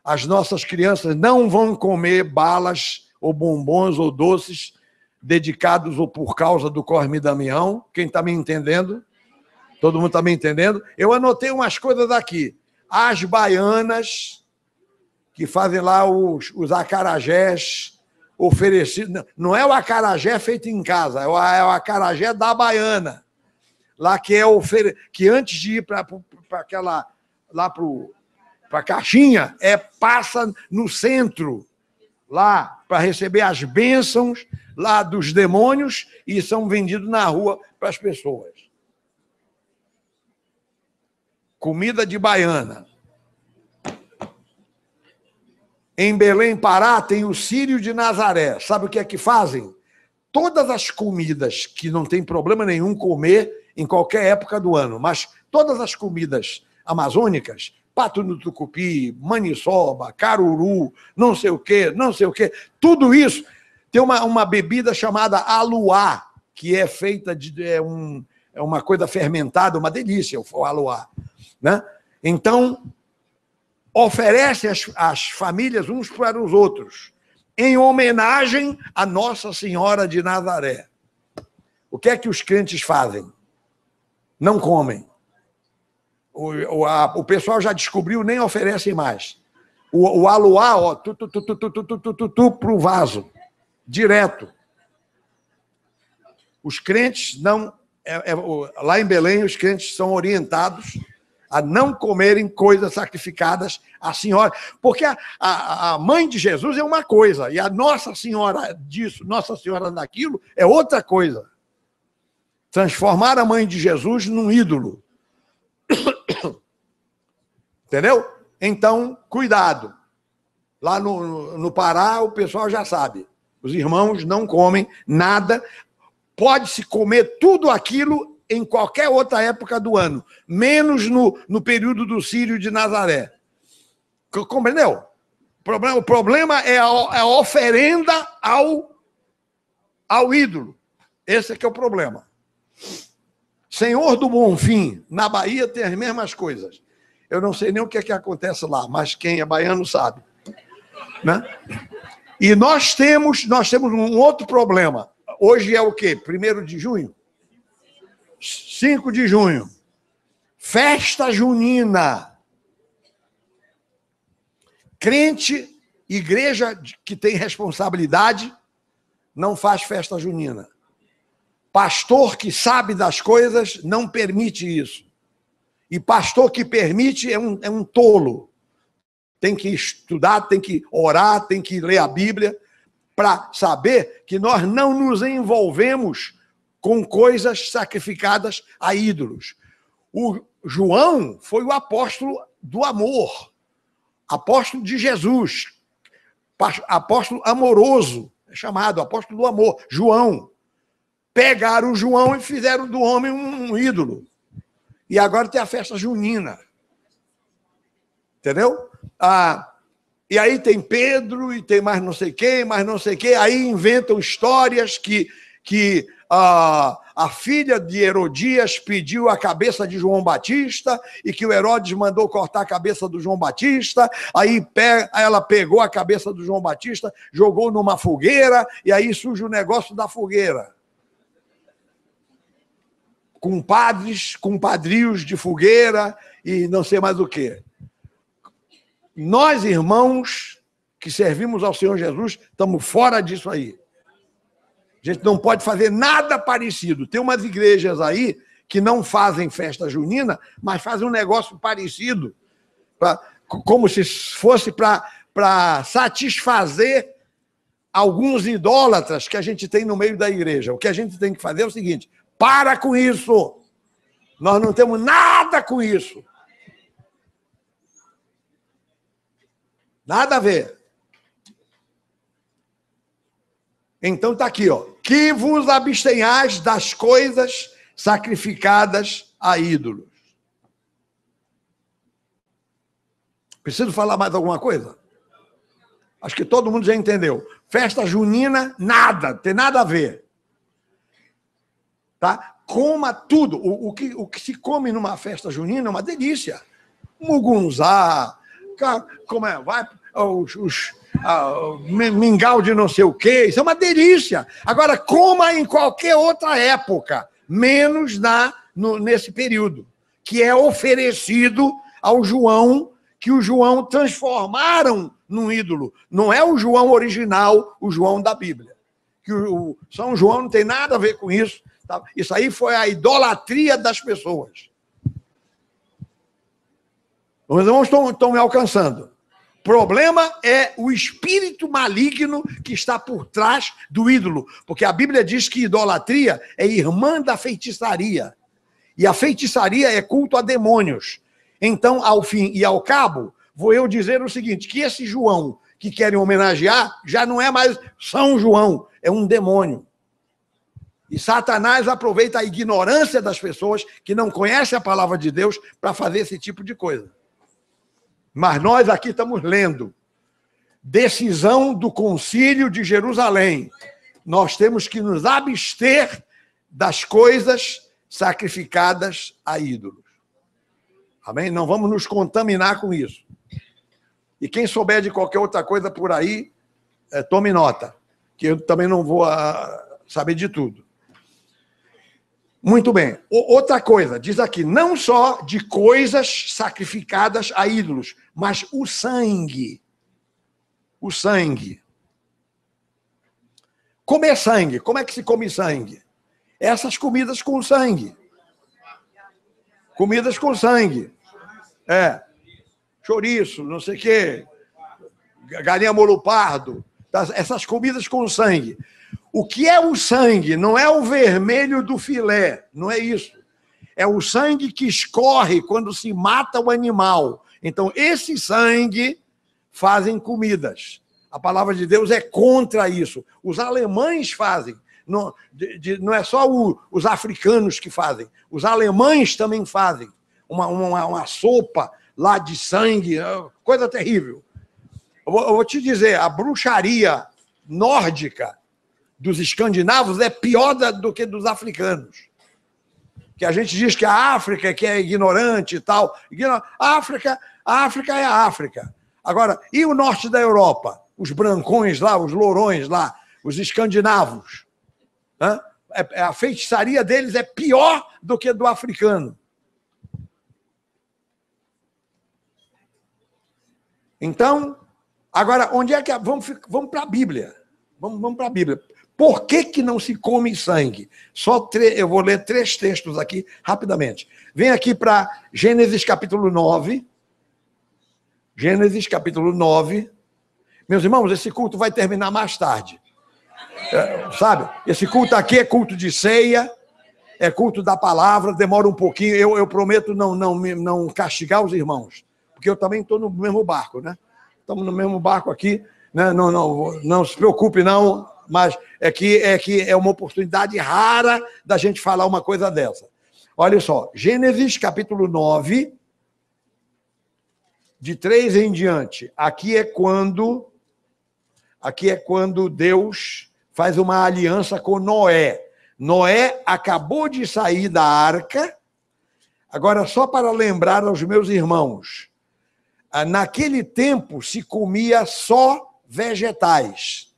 As nossas crianças não vão comer balas ou bombons ou doces dedicados ou por causa do Cosme e Damião. Quem está me entendendo? Todo mundo está me entendendo? Eu anotei umas coisas aqui. As baianas, que fazem lá os acarajés oferecidos. Não é o acarajé feito em casa, é o acarajé da baiana. Lá que que antes de ir para aquela lá para a caixinha, passa no centro, lá, para receber as bênçãos lá dos demônios e são vendidos na rua para as pessoas. Comida de baiana. Em Belém, Pará, tem o Círio de Nazaré. Sabe o que é que fazem? Todas as comidas que não tem problema nenhum comer em qualquer época do ano, mas todas as comidas amazônicas, pato no tucupi, maniçoba, caruru, não sei o quê, tudo isso tem uma bebida chamada aluá, que é feita de uma coisa fermentada, uma delícia, o aluá, né? Então, oferece as famílias uns para os outros, em homenagem a Nossa Senhora de Nazaré. O que é que os crentes fazem? Não comem. O pessoal já descobriu, nem oferecem mais. O aluá, ó, para o vaso, direto. Os crentes não... lá em Belém, os crentes são orientados a não comerem coisas sacrificadas à Senhora. Porque a mãe de Jesus é uma coisa, e a Nossa Senhora disso, Nossa Senhora daquilo, é outra coisa. Transformar a mãe de Jesus num ídolo. Entendeu? Então, cuidado. Lá no Pará, o pessoal já sabe. Os irmãos não comem nada. Pode-se comer tudo aquilo em qualquer outra época do ano, menos no período do Círio de Nazaré. Compreendeu? O problema é a oferenda ao ídolo. Esse é que é o problema. Senhor do Bonfim, na Bahia tem as mesmas coisas. Eu não sei nem o que é que acontece lá, mas quem é baiano sabe. Né? E nós temos um outro problema. Hoje é o quê? 1º de junho? 5 de junho. Festa junina. Crente, igreja que tem responsabilidade, não faz festa junina. Pastor que sabe das coisas não permite isso. E pastor que permite é um tolo. Tem que estudar, tem que orar, tem que ler a Bíblia para saber que nós não nos envolvemos com coisas sacrificadas a ídolos. O João foi o apóstolo do amor, apóstolo de Jesus, apóstolo amoroso, é chamado apóstolo do amor, João. Pegaram o João e fizeram do homem um ídolo. E agora tem a festa junina. Entendeu? E aí tem Pedro, e tem mais não sei quem, aí inventam histórias que a filha de Herodias pediu a cabeça de João Batista, e que o Herodes mandou cortar a cabeça do João Batista, aí ela pegou a cabeça do João Batista, jogou numa fogueira, e aí surge o negócio da fogueira. compadres, compadrios de fogueira e não sei mais o quê. Nós, irmãos, que servimos ao Senhor Jesus, estamos fora disso aí. A gente não pode fazer nada parecido. Tem umas igrejas aí que não fazem festa junina, mas fazem um negócio parecido, como se fosse para satisfazer alguns idólatras que a gente tem no meio da igreja. O que a gente tem que fazer é o seguinte: para com isso. Nós não temos nada com isso. Nada a ver. Então está aqui, ó. Que vos abstenhais das coisas sacrificadas a ídolos. Preciso falar mais alguma coisa? Acho que todo mundo já entendeu. Festa junina, nada, tem nada a ver. Tá? Coma tudo. O que se come numa festa junina é uma delícia. Mugunzá, como é? Vai, mingau de não sei o quê, isso é uma delícia. Agora, coma em qualquer outra época, menos nesse período, que é oferecido ao João, que o João transformaram num ídolo. Não é o João original, o João da Bíblia. Que o São João não tem nada a ver com isso. Tá? Isso aí foi a idolatria das pessoas. Os irmãos estão me alcançando. O problema é o espírito maligno que está por trás do ídolo. Porque a Bíblia diz que idolatria é irmã da feitiçaria. E a feitiçaria é culto a demônios. Então, ao fim e ao cabo, vou eu dizer o seguinte, que esse João que querem homenagear já não é mais São João, é um demônio. E Satanás aproveita a ignorância das pessoas que não conhecem a palavra de Deus para fazer esse tipo de coisa. Mas nós aqui estamos lendo. Decisão do Concílio de Jerusalém. Nós temos que nos abster das coisas sacrificadas a ídolos. Amém? Não vamos nos contaminar com isso. E quem souber de qualquer outra coisa por aí, tome nota, que eu também não vou saber de tudo. Muito bem. Outra coisa, diz aqui, não só de coisas sacrificadas a ídolos, mas o sangue. O sangue. Comer sangue. Como é que se come sangue? Essas comidas com sangue. Comidas com sangue. Chouriço, não sei o quê. Galinha molho pardo. Essas comidas com sangue. O que é o sangue? Não é o vermelho do filé, não é isso. É o sangue que escorre quando se mata o animal. Então, esse sangue fazem comidas. A palavra de Deus é contra isso. Os alemães fazem. Não é só os africanos que fazem. Os alemães também fazem. Uma sopa lá de sangue, coisa terrível. Eu vou te dizer, a bruxaria nórdica dos escandinavos é pior do que dos africanos. Que a gente diz que a África que é ignorante e tal. A África é a África. Agora, e o norte da Europa? Os brancões lá, os lourões lá, os escandinavos. A feitiçaria deles é pior do que do africano. Então, agora, onde é que... Vamos para a Bíblia. Vamos para a Bíblia. Por que não se come sangue? Eu vou ler 3 textos aqui, rapidamente. Vem aqui para Gênesis capítulo 9. Gênesis capítulo 9. Meus irmãos, esse culto vai terminar mais tarde. Sabe? Esse culto aqui é culto de ceia, é culto da palavra, demora um pouquinho. Eu prometo não castigar os irmãos, porque eu também estou no mesmo barco, né? Estamos no mesmo barco aqui, né? Não se preocupe, não. Mas é que é uma oportunidade rara da gente falar uma coisa dessa. Olha só, Gênesis capítulo 9, de 3 em diante. Aqui é quando Deus faz uma aliança com Noé. Noé acabou de sair da arca. Agora, só para lembrar aos meus irmãos, naquele tempo se comia só vegetais.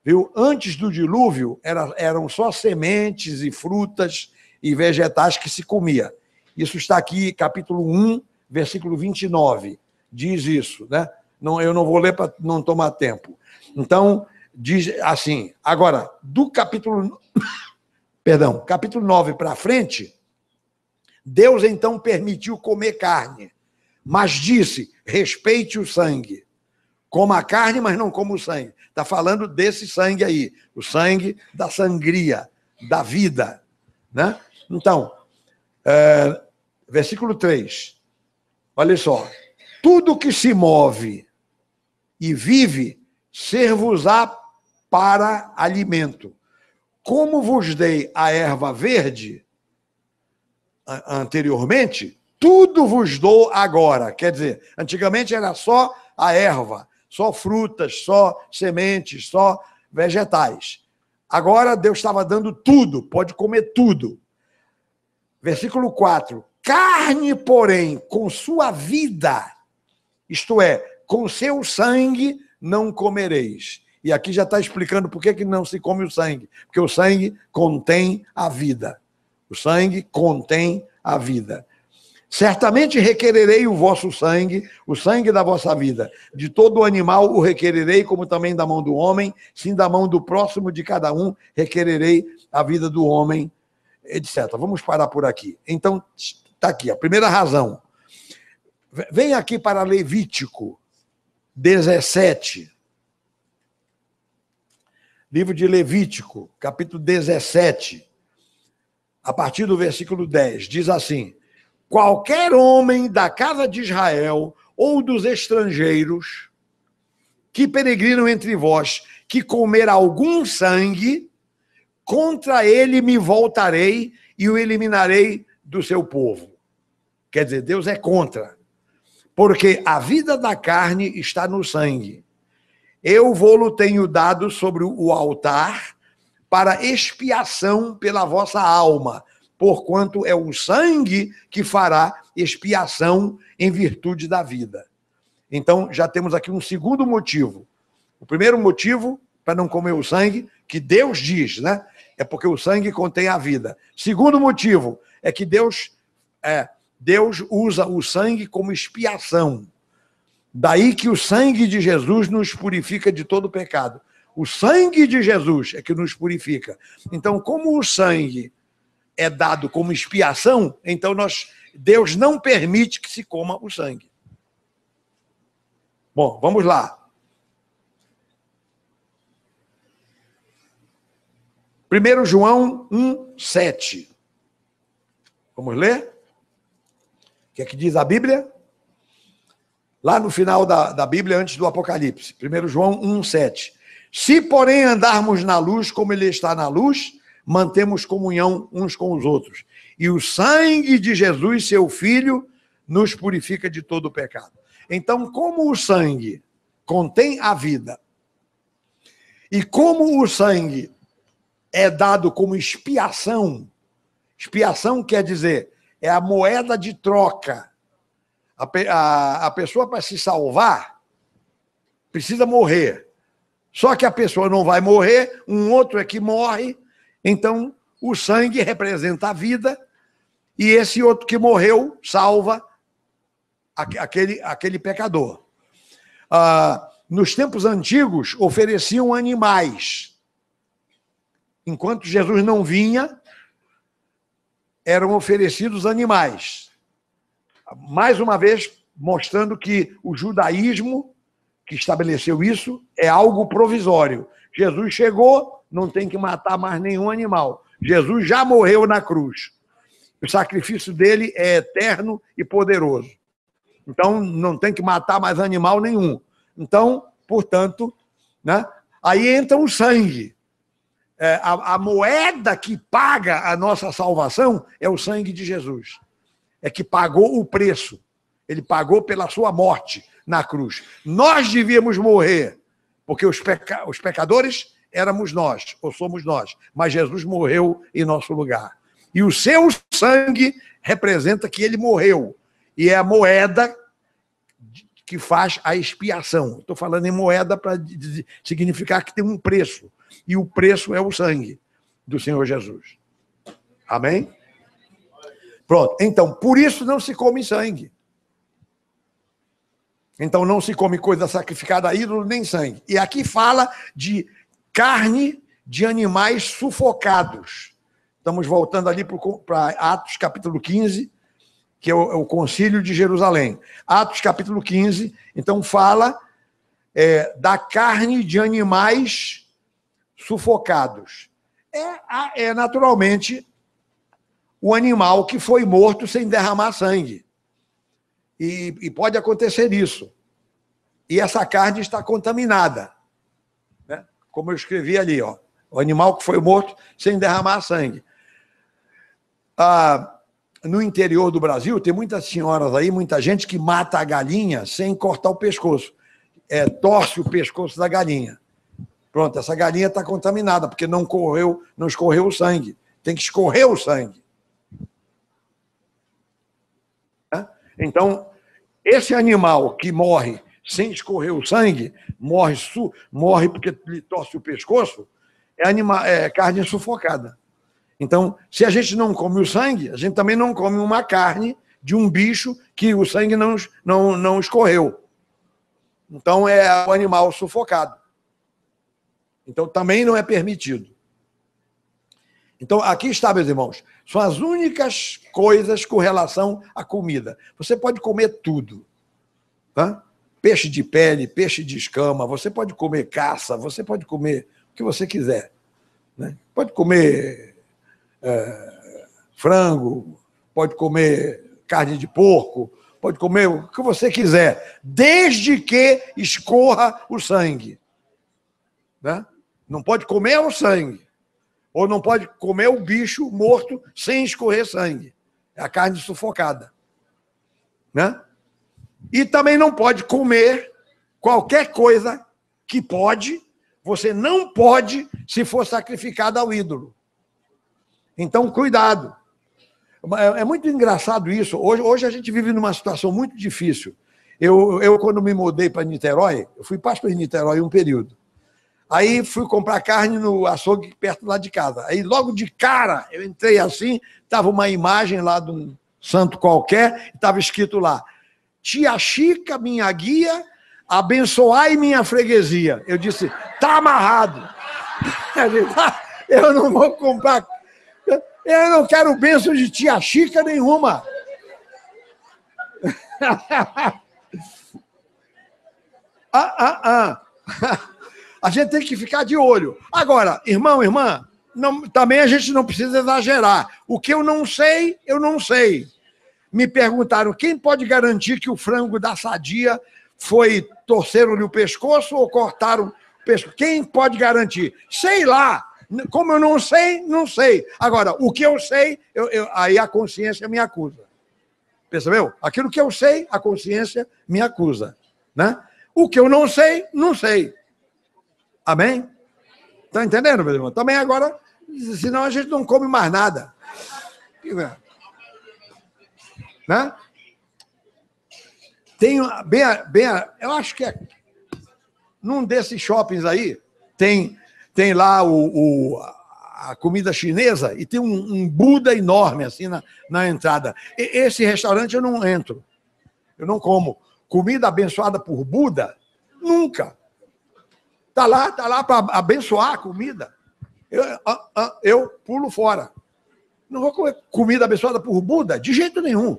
Viu? Antes do dilúvio, eram só sementes e frutas e vegetais que se comia. Isso está aqui, capítulo 1, versículo 29. Diz isso, né? Não, eu não vou ler para não tomar tempo. Então, diz assim, agora, do capítulo 9 para frente, Deus então permitiu comer carne, mas disse, respeite o sangue. Coma a carne, mas não coma o sangue. Está falando desse sangue aí, o sangue da sangria, da vida. Né? Então, versículo 3. Olha só. Tudo que se move e vive, ser-vos-á para alimento. Como vos dei a erva verde anteriormente, tudo vos dou agora. Quer dizer, antigamente era só a erva, só frutas, só sementes, só vegetais. Agora Deus estava dando tudo, pode comer tudo. Versículo 4. Carne, porém, com sua vida, isto é, com seu sangue não comereis. E aqui já está explicando por que não se come o sangue. Porque o sangue contém a vida. O sangue contém a vida. Certamente requererei o vosso sangue, o sangue da vossa vida. De todo animal o requererei, como também da mão do homem, sim da mão do próximo de cada um, requererei a vida do homem, etc. Vamos parar por aqui. Então, está aqui, a primeira razão. Vem aqui para Levítico 17. Livro de Levítico, capítulo 17, a partir do versículo 10, diz assim: qualquer homem da casa de Israel ou dos estrangeiros que peregrinam entre vós, que comer algum sangue, contra ele me voltarei e o eliminarei do seu povo. Quer dizer, Deus é contra. Porque a vida da carne está no sangue. Eu vou-lo tenho dado sobre o altar para expiação pela vossa alma, porquanto é o sangue que fará expiação em virtude da vida. Então, já temos aqui um segundo motivo. O primeiro motivo, para não comer o sangue, que Deus diz, né? É porque o sangue contém a vida. Segundo motivo, é que Deus usa o sangue como expiação. Daí que o sangue de Jesus nos purifica de todo pecado. O sangue de Jesus é que nos purifica. Então, como o sangue é dado como expiação, então Deus não permite que se coma o sangue. Bom, vamos lá. 1 João 1:7. Vamos ler? O que é que diz a Bíblia? Lá no final da Bíblia, antes do Apocalipse. 1 João 1:7. Se, porém, andarmos na luz como ele está na luz, mantemos comunhão uns com os outros. E o sangue de Jesus, seu Filho, nos purifica de todo o pecado. Então, como o sangue contém a vida, e como o sangue é dado como expiação, expiação quer dizer, é a moeda de troca. A pessoa, para se salvar, precisa morrer. Só que a pessoa não vai morrer, um outro é que morre, então o sangue representa a vida, e esse outro que morreu salva aquele pecador. Nos tempos antigos, ofereciam animais. Enquanto Jesus não vinha, eram oferecidos animais. Mais uma vez, mostrando que o judaísmo, que estabeleceu isso, é algo provisório. Jesus chegou, não tem que matar mais nenhum animal. Jesus já morreu na cruz. O sacrifício dele é eterno e poderoso. Então, não tem que matar mais animal nenhum. Então, portanto, né, aí entra o sangue. A moeda que paga a nossa salvação é o sangue de Jesus. É que pagou o preço. Ele pagou pela sua morte na cruz. Nós devíamos morrer, porque os pecadores éramos nós, ou somos nós. Mas Jesus morreu em nosso lugar. E o seu sangue representa que ele morreu. E é a moeda que faz a expiação. Estou falando em moeda para significar que tem um preço. E o preço é o sangue do Senhor Jesus. Amém? Pronto. Então, por isso não se come sangue. Então, não se come coisa sacrificada a ídolo, nem sangue. E aqui fala de carne de animais sufocados. Estamos voltando ali para Atos, capítulo 15, que é o Concílio de Jerusalém. Atos, capítulo 15, então fala da carne de animais sufocados. É naturalmente o animal que foi morto sem derramar sangue. E pode acontecer isso. E essa carne está contaminada. Né? Como eu escrevi ali, ó, o animal que foi morto sem derramar sangue. No interior do Brasil, tem muitas senhoras aí, muita gente que mata a galinha sem cortar o pescoço. Torce o pescoço da galinha. Pronto, essa galinha está contaminada, porque não escorreu o sangue. Tem que escorrer o sangue. Então, esse animal que morre sem escorrer o sangue, morre porque lhe torce o pescoço, é carne sufocada. Então, se a gente não come o sangue, a gente também não come uma carne de um bicho que o sangue não escorreu. Então, é o animal sufocado. Então, também não é permitido. Então, aqui está, meus irmãos, são as únicas coisas com relação à comida. Você pode comer tudo. Tá? Peixe de pele, peixe de escama, você pode comer caça, você pode comer o que você quiser. Né? Pode comer frango, pode comer carne de porco, pode comer o que você quiser, desde que escorra o sangue. Né? Não pode comer o sangue. Ou não pode comer o bicho morto sem escorrer sangue. É a carne sufocada. Né? E também não pode comer qualquer coisa que você não pode se for sacrificada ao ídolo. Então, cuidado. É muito engraçado isso. Hoje a gente vive numa situação muito difícil. Eu quando me mudei para Niterói, eu fui pastor em Niterói um período. Aí fui comprar carne no açougue perto lá de casa. Aí logo de cara, eu entrei assim, estava uma imagem lá de um santo qualquer, estava escrito lá, Tia Chica, minha guia, abençoai minha freguesia. Eu disse, tá amarrado. Eu não vou comprar, eu não quero bênção de Tia Chica nenhuma. A gente tem que ficar de olho. Agora, irmão, irmã, também a gente não precisa exagerar. O que eu não sei, eu não sei. Me perguntaram, quem pode garantir que o frango da Sadia torceram-lhe o pescoço ou cortaram o pescoço? Quem pode garantir? Sei lá. Como eu não sei, não sei. Agora, o que eu sei, aí a consciência me acusa. Percebeu? Aquilo que eu sei, a consciência me acusa. Né? O que eu não sei, não sei. Amém? Está entendendo, meu irmão? Também agora, senão a gente não come mais nada. Né? Tem eu acho que num desses shoppings aí, tem lá a comida chinesa e tem um Buda enorme assim na entrada. Esse restaurante eu não entro. Eu não como. Comida abençoada por Buda? Nunca. Está lá para abençoar a comida. Eu pulo fora. Não vou comer comida abençoada por Buda? De jeito nenhum.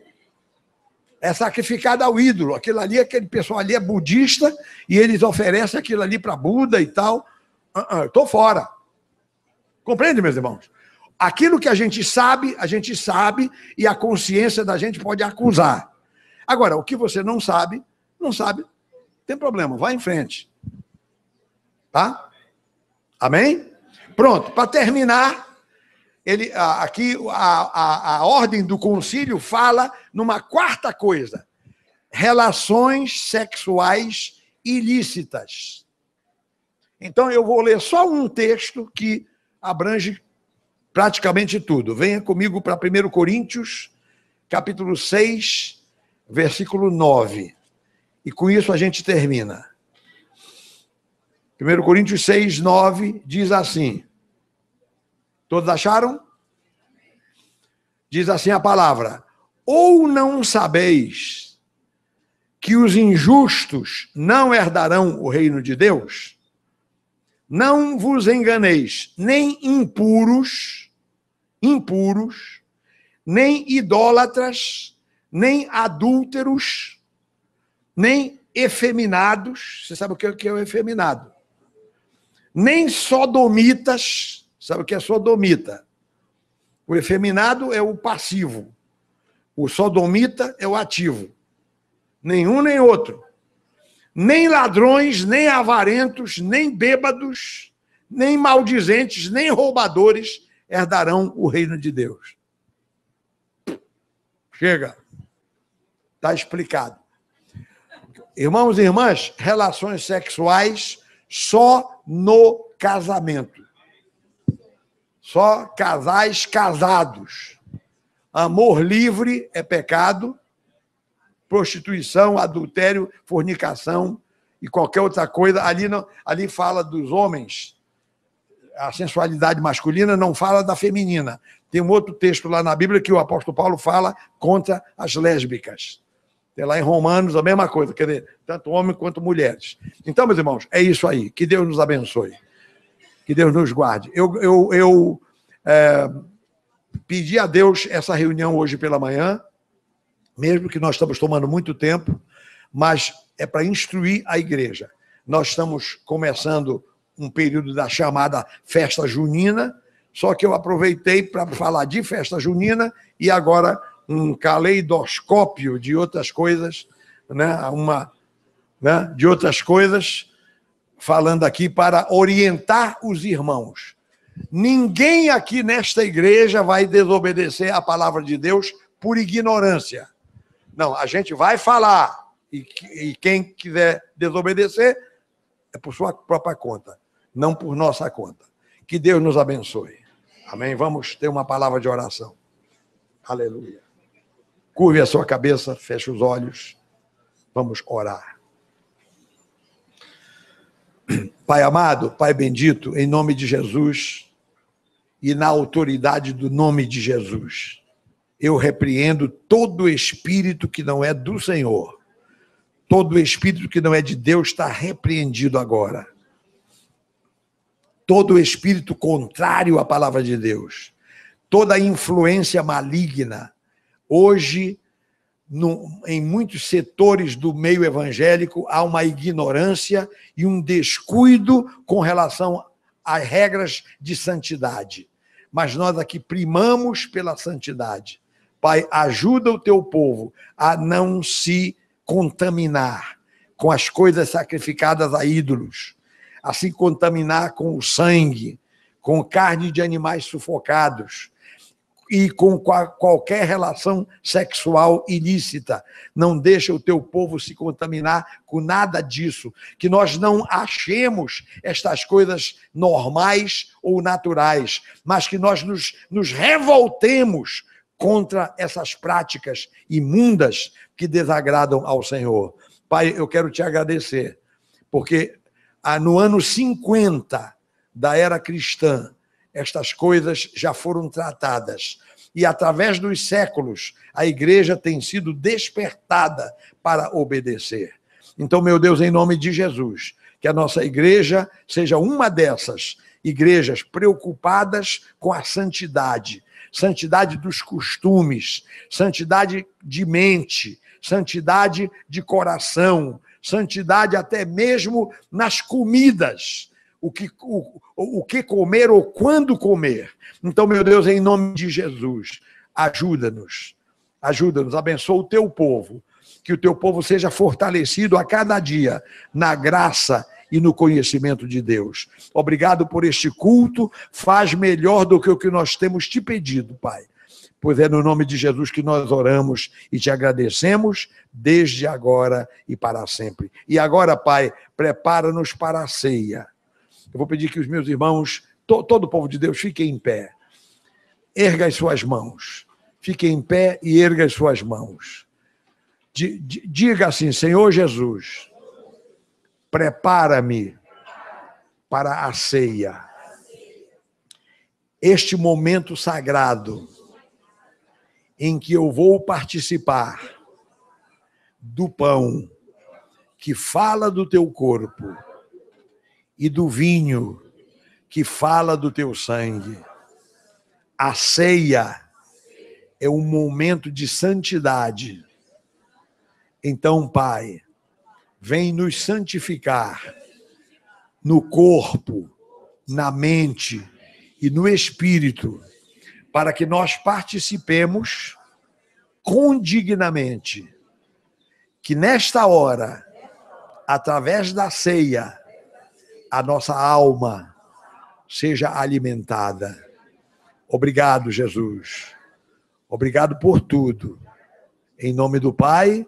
É sacrificada ao ídolo. Aquele pessoal ali é budista e eles oferecem aquilo ali para Buda e tal. Estou fora. Compreende, meus irmãos? Aquilo que a gente sabe e a consciência da gente pode acusar. Agora, o que você não sabe, não tem problema, vai em frente. Tá? Amém? Pronto, para terminar, aqui a ordem do concílio fala numa quarta coisa: relações sexuais ilícitas. Então, eu vou ler só um texto que abrange praticamente tudo. Venha comigo para 1 Coríntios, capítulo 6, versículo 9. E com isso a gente termina. 1 Coríntios 6, 9, diz assim. Todos acharam? Diz assim a palavra: ou não sabeis que os injustos não herdarão o reino de Deus? Não vos enganeis, nem impuros, nem idólatras, nem adúlteros, nem efeminados. Você sabe o que é o efeminado? Nem sodomitas. Sabe o que é sodomita? O efeminado é o passivo. O sodomita é o ativo. Nenhum nem outro. Nem ladrões, nem avarentos, nem bêbados, nem maldizentes, nem roubadores herdarão o reino de Deus. Chega. Está explicado. Irmãos e irmãs, relações sexuais só no casamento. Só casais casados. Amor livre é pecado. Prostituição, adultério, fornicação e qualquer outra coisa. Ali fala dos homens. A sensualidade masculina não fala da feminina. Tem um outro texto lá na Bíblia que o apóstolo Paulo fala contra as lésbicas. Tem lá em Romanos a mesma coisa, quer dizer, tanto homens quanto mulheres. Então, meus irmãos, é isso aí. Que Deus nos abençoe. Que Deus nos guarde. Eu pedi a Deus essa reunião hoje pela manhã, mesmo que nós estamos tomando muito tempo, mas é para instruir a igreja. Nós estamos começando um período da chamada festa junina, só que eu aproveitei para falar de festa junina e agora um caleidoscópio de outras coisas, de outras coisas, falando aqui para orientar os irmãos. Ninguém aqui nesta igreja vai desobedecer a palavra de Deus por ignorância. Não, a gente vai falar, e quem quiser desobedecer é por sua própria conta, não por nossa conta. Que Deus nos abençoe. Amém? Vamos ter uma palavra de oração. Aleluia. Curve a sua cabeça, feche os olhos. Vamos orar. Pai amado, Pai bendito, em nome de Jesus e na autoridade do nome de Jesus, eu repreendo todo espírito que não é do Senhor. Todo espírito que não é de Deus está repreendido agora. Todo espírito contrário à palavra de Deus. Toda influência maligna. Hoje, em muitos setores do meio evangélico, há uma ignorância e um descuido com relação às regras de santidade. Mas nós aqui primamos pela santidade. Pai, ajuda o teu povo a não se contaminar com as coisas sacrificadas a ídolos, a se contaminar com o sangue, com carne de animais sufocados e com qualquer relação sexual ilícita. Não deixa o teu povo se contaminar com nada disso, que nós não achemos estas coisas normais ou naturais, mas que nós nos revoltemos contra essas práticas imundas que desagradam ao Senhor. Pai, eu quero te agradecer, porque no ano 50 da era cristã, estas coisas já foram tratadas. E através dos séculos, a igreja tem sido despertada para obedecer. Então, meu Deus, em nome de Jesus, que a nossa igreja seja uma dessas igrejas preocupadas com a santidade, santidade dos costumes, santidade de mente, santidade de coração, santidade até mesmo nas comidas, o que comer ou quando comer. Então, meu Deus, em nome de Jesus, ajuda-nos, abençoa o teu povo, que o teu povo seja fortalecido a cada dia na graça e no conhecimento de Deus. Obrigado por este culto, faz melhor do que o que nós temos te pedido, Pai. Pois é no nome de Jesus que nós oramos e te agradecemos desde agora e para sempre. E agora, Pai, prepara-nos para a ceia. Eu vou pedir que os meus irmãos, todo o povo de Deus, fiquem em pé. Erga as suas mãos. Fiquem em pé e erga as suas mãos. Diga assim: Senhor Jesus, prepara-me para a ceia. Este momento sagrado em que eu vou participar do pão que fala do teu corpo e do vinho que fala do teu sangue. A ceia é um momento de santidade. Então, Pai, vem nos santificar no corpo, na mente e no espírito, para que nós participemos condignamente, que nesta hora, através da ceia, a nossa alma seja alimentada. Obrigado, Jesus. Obrigado por tudo. Em nome do Pai,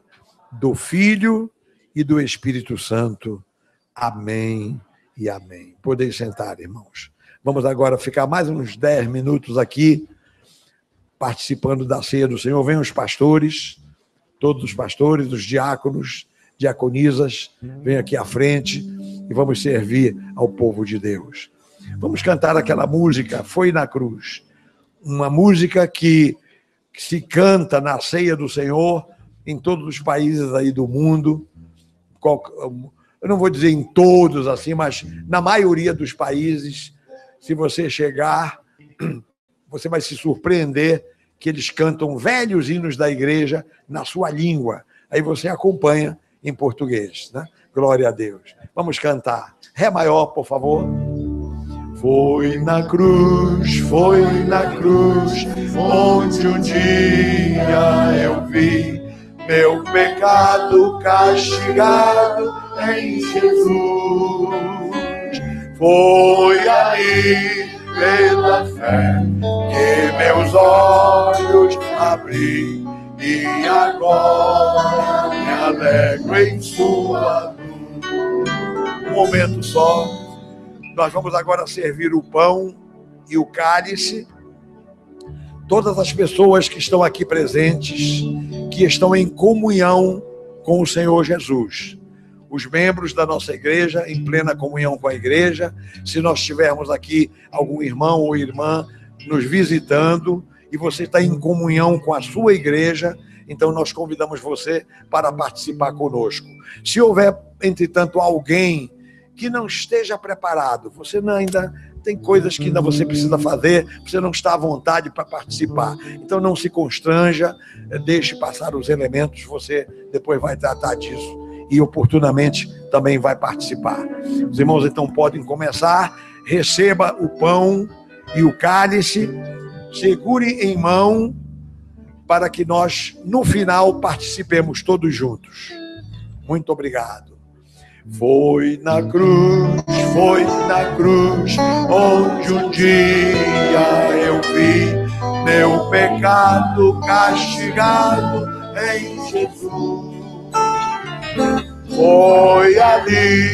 do Filho e do Espírito Santo. Amém e amém. Podem sentar, irmãos. Vamos agora ficar mais uns 10 minutos aqui, participando da ceia do Senhor. Venham os pastores, todos os pastores, os diáconos, diaconisas, venham aqui à frente e vamos servir ao povo de Deus. Vamos cantar aquela música, Foi na Cruz. Uma música que se canta na ceia do Senhor em todos os países aí do mundo. Eu não vou dizer em todos assim, mas na maioria dos países, se você chegar, você vai se surpreender que eles cantam velhos hinos da igreja na sua língua. Aí você acompanha em português, né? Glória a Deus. Vamos cantar. Ré maior, por favor. Foi na cruz, onde um dia eu vi meu pecado castigado em Jesus. Foi ali, pela fé, que meus olhos abri, e agora me alegro em sua luz. Um momento só. Nós vamos agora servir o pão e o cálice. Todas as pessoas que estão aqui presentes, que estão em comunhão com o Senhor Jesus. Os membros da nossa igreja, em plena comunhão com a igreja. Se nós tivermos aqui algum irmão ou irmã nos visitando, e você está em comunhão com a sua igreja, então nós convidamos você para participar conosco. Se houver, entretanto, alguém que não esteja preparado, você ainda tem coisas que ainda você precisa fazer, você não está à vontade para participar. Então não se constranja, deixe passar os elementos, você depois vai tratar disso e oportunamente também vai participar. Os irmãos então podem começar, receba o pão e o cálice, segure em mão para que nós no final participemos todos juntos. Muito obrigado. Foi na cruz, onde um dia eu vi meu pecado castigado em Jesus. Foi ali,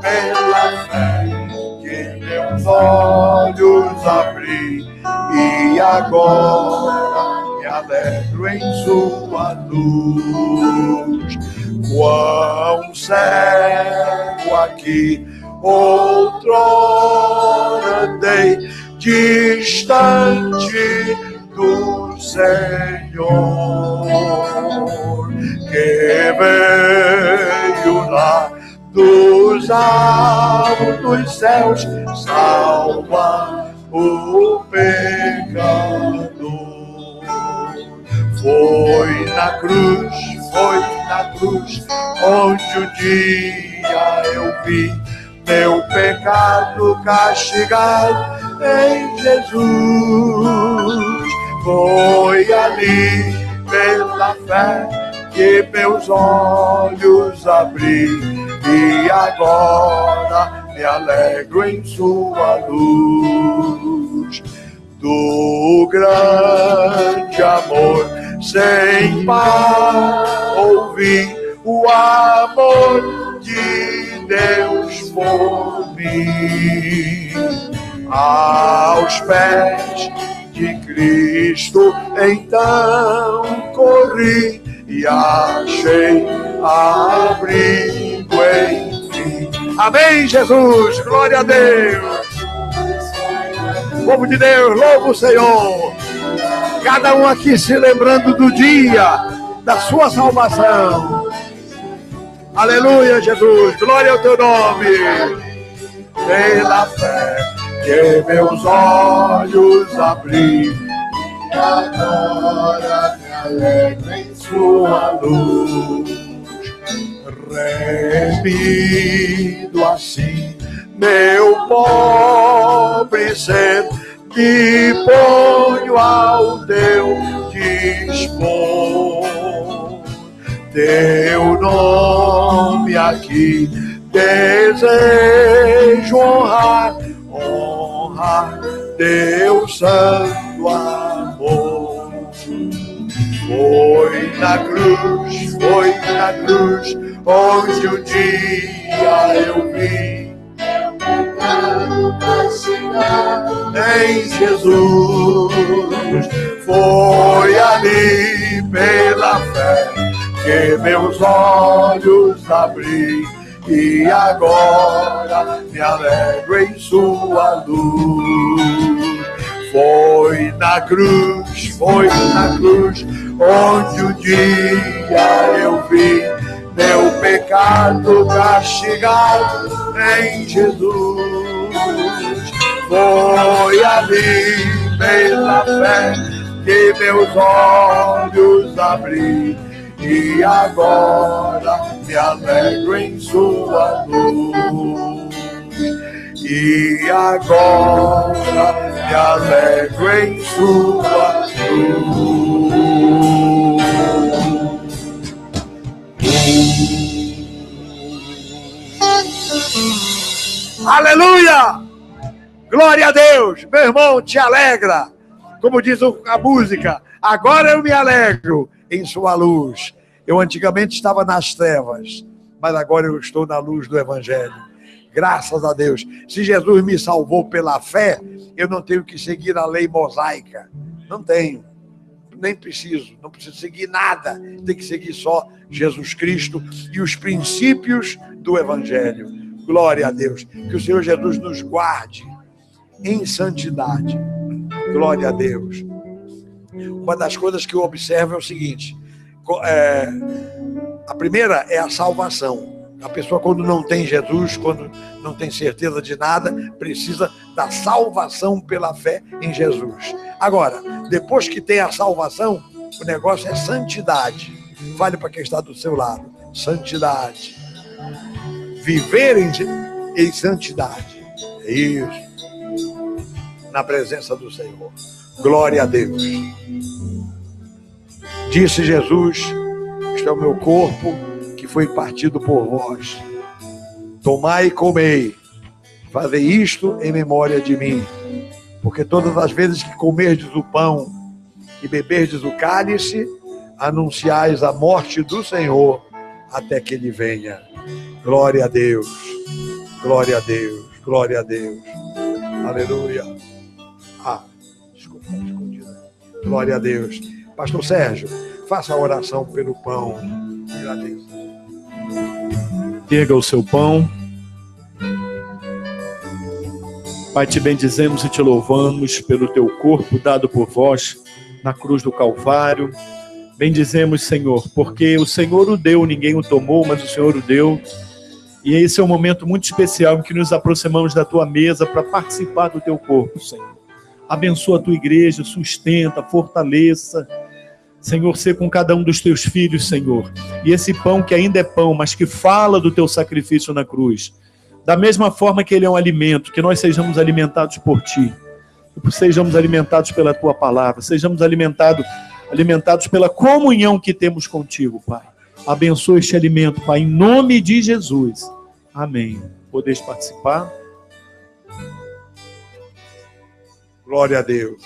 pela fé, que meus olhos abri, e agora me alegro em sua luz. Quão cego aqui outrora andei, distante do Senhor, que veio lá dos altos céus salvar o pecador. Foi na cruz, onde um dia eu vi meu pecado castigado em Jesus. Foi ali, pela fé, que meus olhos abri, e agora me alegro em sua luz. Do grande amor sem par ouvi o amor de Deus por mim. Aos pés de Cristo então corri e achei abrigo enfim. Amém, Jesus, glória a Deus. Povo de Deus, louva o Senhor. Cada um aqui se lembrando do dia da sua salvação. Aleluia, Jesus. Glória ao teu nome. Pela fé que meus olhos abri, agora me alegro em sua luz. Remido assim meu pobre ser, me ponho ao teu dispor. Teu nome aqui desejo honrar, honrar teu santo amor. Foi na cruz, onde um dia eu vi em Jesus. Foi ali pela fé que meus olhos abri, e agora me alegro em sua luz. Foi na cruz, onde um dia eu vi meu pecado castigado em Jesus. Foi ali pela fé que meus olhos abri, e agora me alegro em sua luz. E agora me alegro em sua luz. Aleluia! Glória a Deus! Meu irmão, te alegra. Como diz a música, agora eu me alegro em sua luz. Eu antigamente estava nas trevas, mas agora eu estou na luz do Evangelho. Graças a Deus. Se Jesus me salvou pela fé, eu não tenho que seguir a lei mosaica. Não tenho. Nem preciso. Não preciso seguir nada. Tem que seguir só Jesus Cristo e os princípios do Evangelho. Glória a Deus. Que o Senhor Jesus nos guarde em santidade. Glória a Deus. Uma das coisas que eu observo é o seguinte. A primeira é a salvação. A pessoa, quando não tem Jesus, quando não tem certeza de nada, precisa da salvação pela fé em Jesus. Agora, depois que tem a salvação, o negócio é santidade. Fale para quem está do seu lado. Santidade. Viver em santidade. É isso. Na presença do Senhor. Glória a Deus. Disse Jesus: este é o meu corpo que foi partido por vós. Tomai e comei, fazei isto em memória de mim. Porque todas as vezes que comerdes o pão e beberdes o cálice, anunciais a morte do Senhor até que ele venha. Glória a Deus, glória a Deus, glória a Deus. Aleluia. Desculpa, escondida. Glória a Deus. Pastor Sérgio, faça a oração pelo pão. Erga o seu pão. Pai, te bendizemos e te louvamos pelo teu corpo dado por vós na cruz do Calvário. Bendizemos, Senhor, porque o Senhor o deu, ninguém o tomou, mas o Senhor o deu. E esse é um momento muito especial em que nos aproximamos da tua mesa para participar do teu corpo, Senhor. Abençoa a tua igreja, sustenta, fortaleça. Senhor, ser com cada um dos teus filhos, Senhor. E esse pão que ainda é pão, mas que fala do teu sacrifício na cruz. Da mesma forma que ele é um alimento, que nós sejamos alimentados por ti. Que sejamos alimentados pela tua palavra. Sejamos alimentados pela comunhão que temos contigo, Pai. Abençoa este alimento, Pai, em nome de Jesus. Amém. Podeis participar? Glória a Deus.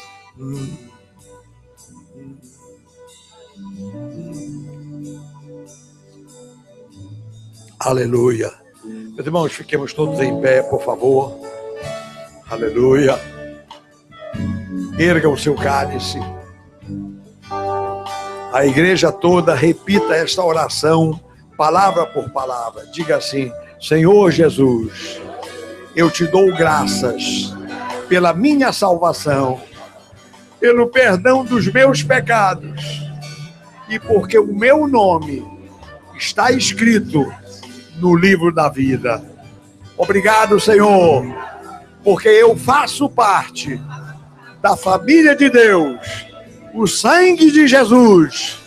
Aleluia. Meus irmãos, fiquemos todos em pé, por favor. Aleluia. Erga o seu cálice. A igreja toda repita esta oração, palavra por palavra. Diga assim: Senhor Jesus, eu te dou graças pela minha salvação pelo perdão dos meus pecados e porque o meu nome está escrito no livro da vida. Obrigado, Senhor, porque eu faço parte da família de Deus. O sangue de Jesus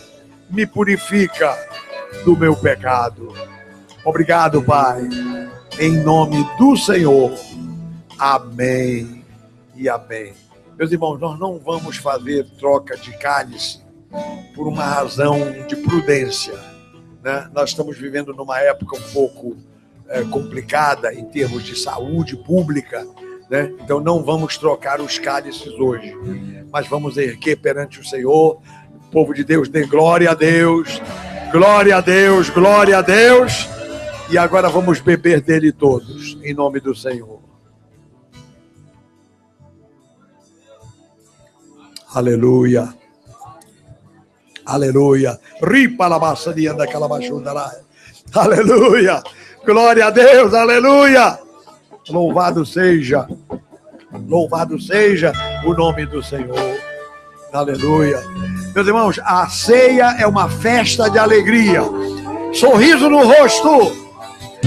me purifica do meu pecado. Obrigado, Pai, em nome do Senhor. Amém e amém. Meus irmãos, nós não vamos fazer troca de cálice por uma razão de prudência, né? Nós estamos vivendo numa época um pouco complicada em termos de saúde pública, né? Então não vamos trocar os cálices hoje, mas vamos erguer perante o Senhor. O povo de Deus dê glória a Deus, glória a Deus, glória a Deus. E agora vamos beber dele todos, em nome do Senhor. Aleluia. Aleluia. Ripa la massa di anda calabachundará. Aleluia. Glória a Deus. Aleluia. Louvado seja o nome do Senhor. Aleluia. Meus irmãos, a ceia é uma festa de alegria. Sorriso no rosto.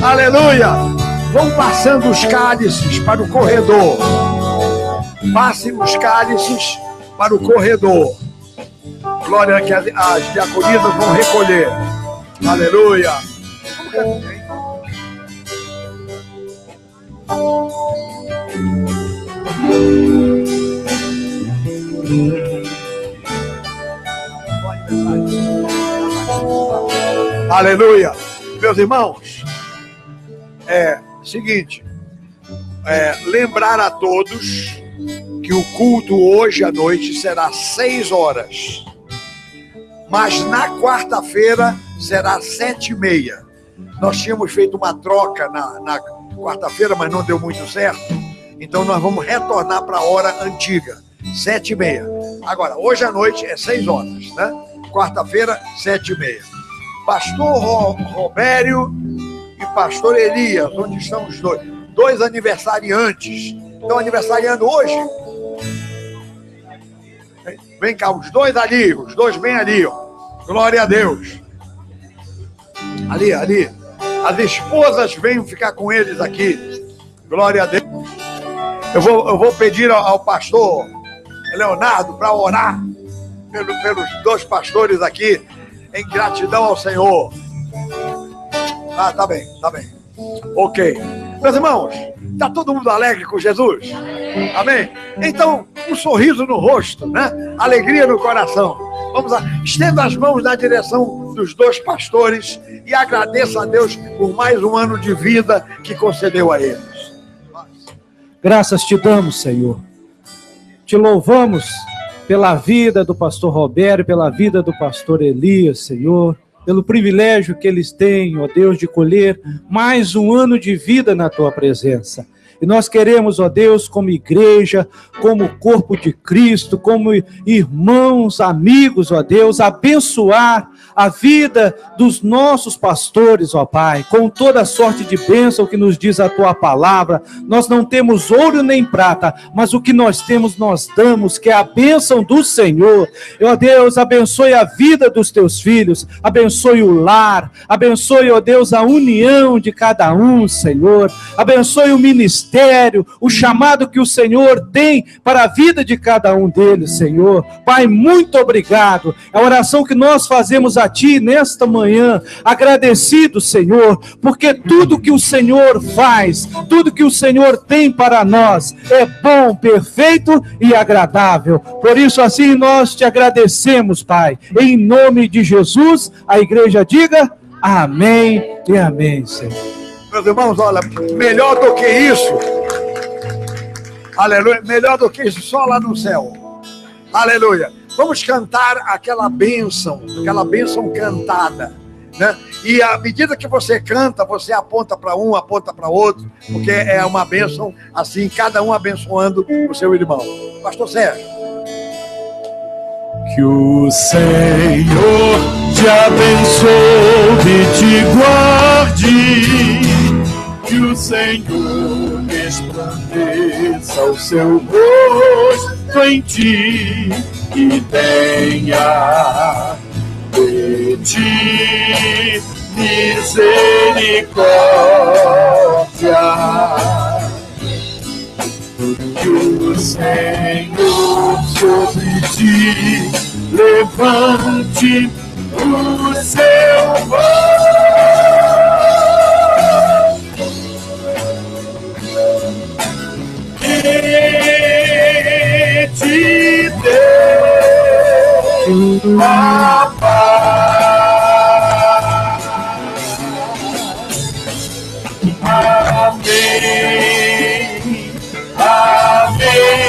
Aleluia. Vão passando os cálices para o corredor. Passem os cálices para o corredor. Glória, que as diaconisas vão recolher. Aleluia. Aleluia. Meus irmãos, seguinte, lembrar a todos que o culto hoje à noite será 6 horas, mas na quarta-feira será 7h30. Nós tínhamos feito uma troca na quarta-feira, mas não deu muito certo, então nós vamos retornar para a hora antiga, 7h30. Agora, hoje à noite é 6 horas, né? Quarta-feira, 7h30. Pastor Robério e pastor Elias, onde estão os dois aniversariantes, estão aniversariando hoje? Vem cá, os dois bem ali, ó. Glória a Deus. Ali. As esposas venham ficar com eles aqui. Glória a Deus. Eu vou pedir ao pastor Leonardo para orar pelos 2 pastores aqui, em gratidão ao Senhor. Tá bem. Ok. Meus irmãos, está todo mundo alegre com Jesus? Amém? Então, um sorriso no rosto, né? Alegria no coração. Vamos lá, estenda as mãos na direção dos 2 pastores e agradeça a Deus por mais um ano de vida que concedeu a eles. Graças te damos, Senhor. Te louvamos pela vida do pastor Robério, pela vida do pastor Elias, Senhor, pelo privilégio que eles têm, ó Deus, de colher mais um ano de vida na tua presença. E nós queremos, ó Deus, como igreja, como corpo de Cristo, como irmãos, amigos, ó Deus, abençoar a vida dos nossos pastores, ó Pai, com toda sorte de bênção que nos diz a tua palavra. Nós não temos ouro nem prata, mas o que nós temos nós damos, que é a bênção do Senhor. E, ó Deus, abençoe a vida dos teus filhos, abençoe o lar, abençoe, ó Deus, a união de cada um, Senhor, abençoe o ministério, o chamado que o Senhor tem para a vida de cada um deles, Senhor. Pai, muito obrigado. É a oração que nós fazemos a Ti nesta manhã, agradecido, Senhor, porque tudo que o Senhor faz, tudo que o Senhor tem para nós é bom, perfeito e agradável. Por isso, assim, nós te agradecemos, Pai. Em nome de Jesus, a igreja diga amém e amém, Senhor. Meus irmãos, olha, melhor do que isso, aleluia, melhor do que isso, só lá no céu. Aleluia. Vamos cantar aquela bênção cantada, né? E à medida que você canta, você aponta para um, aponta para outro, porque é uma bênção assim, cada um abençoando o seu irmão. Pastor Sérgio. Que o Senhor te abençoe e te guarde, que o Senhor resplandeça o seu rosto confiança em ti e tenha de ti misericórdia. Que o Senhor sobre ti levante o seu rosto e te dê a paz. Amém. Amém.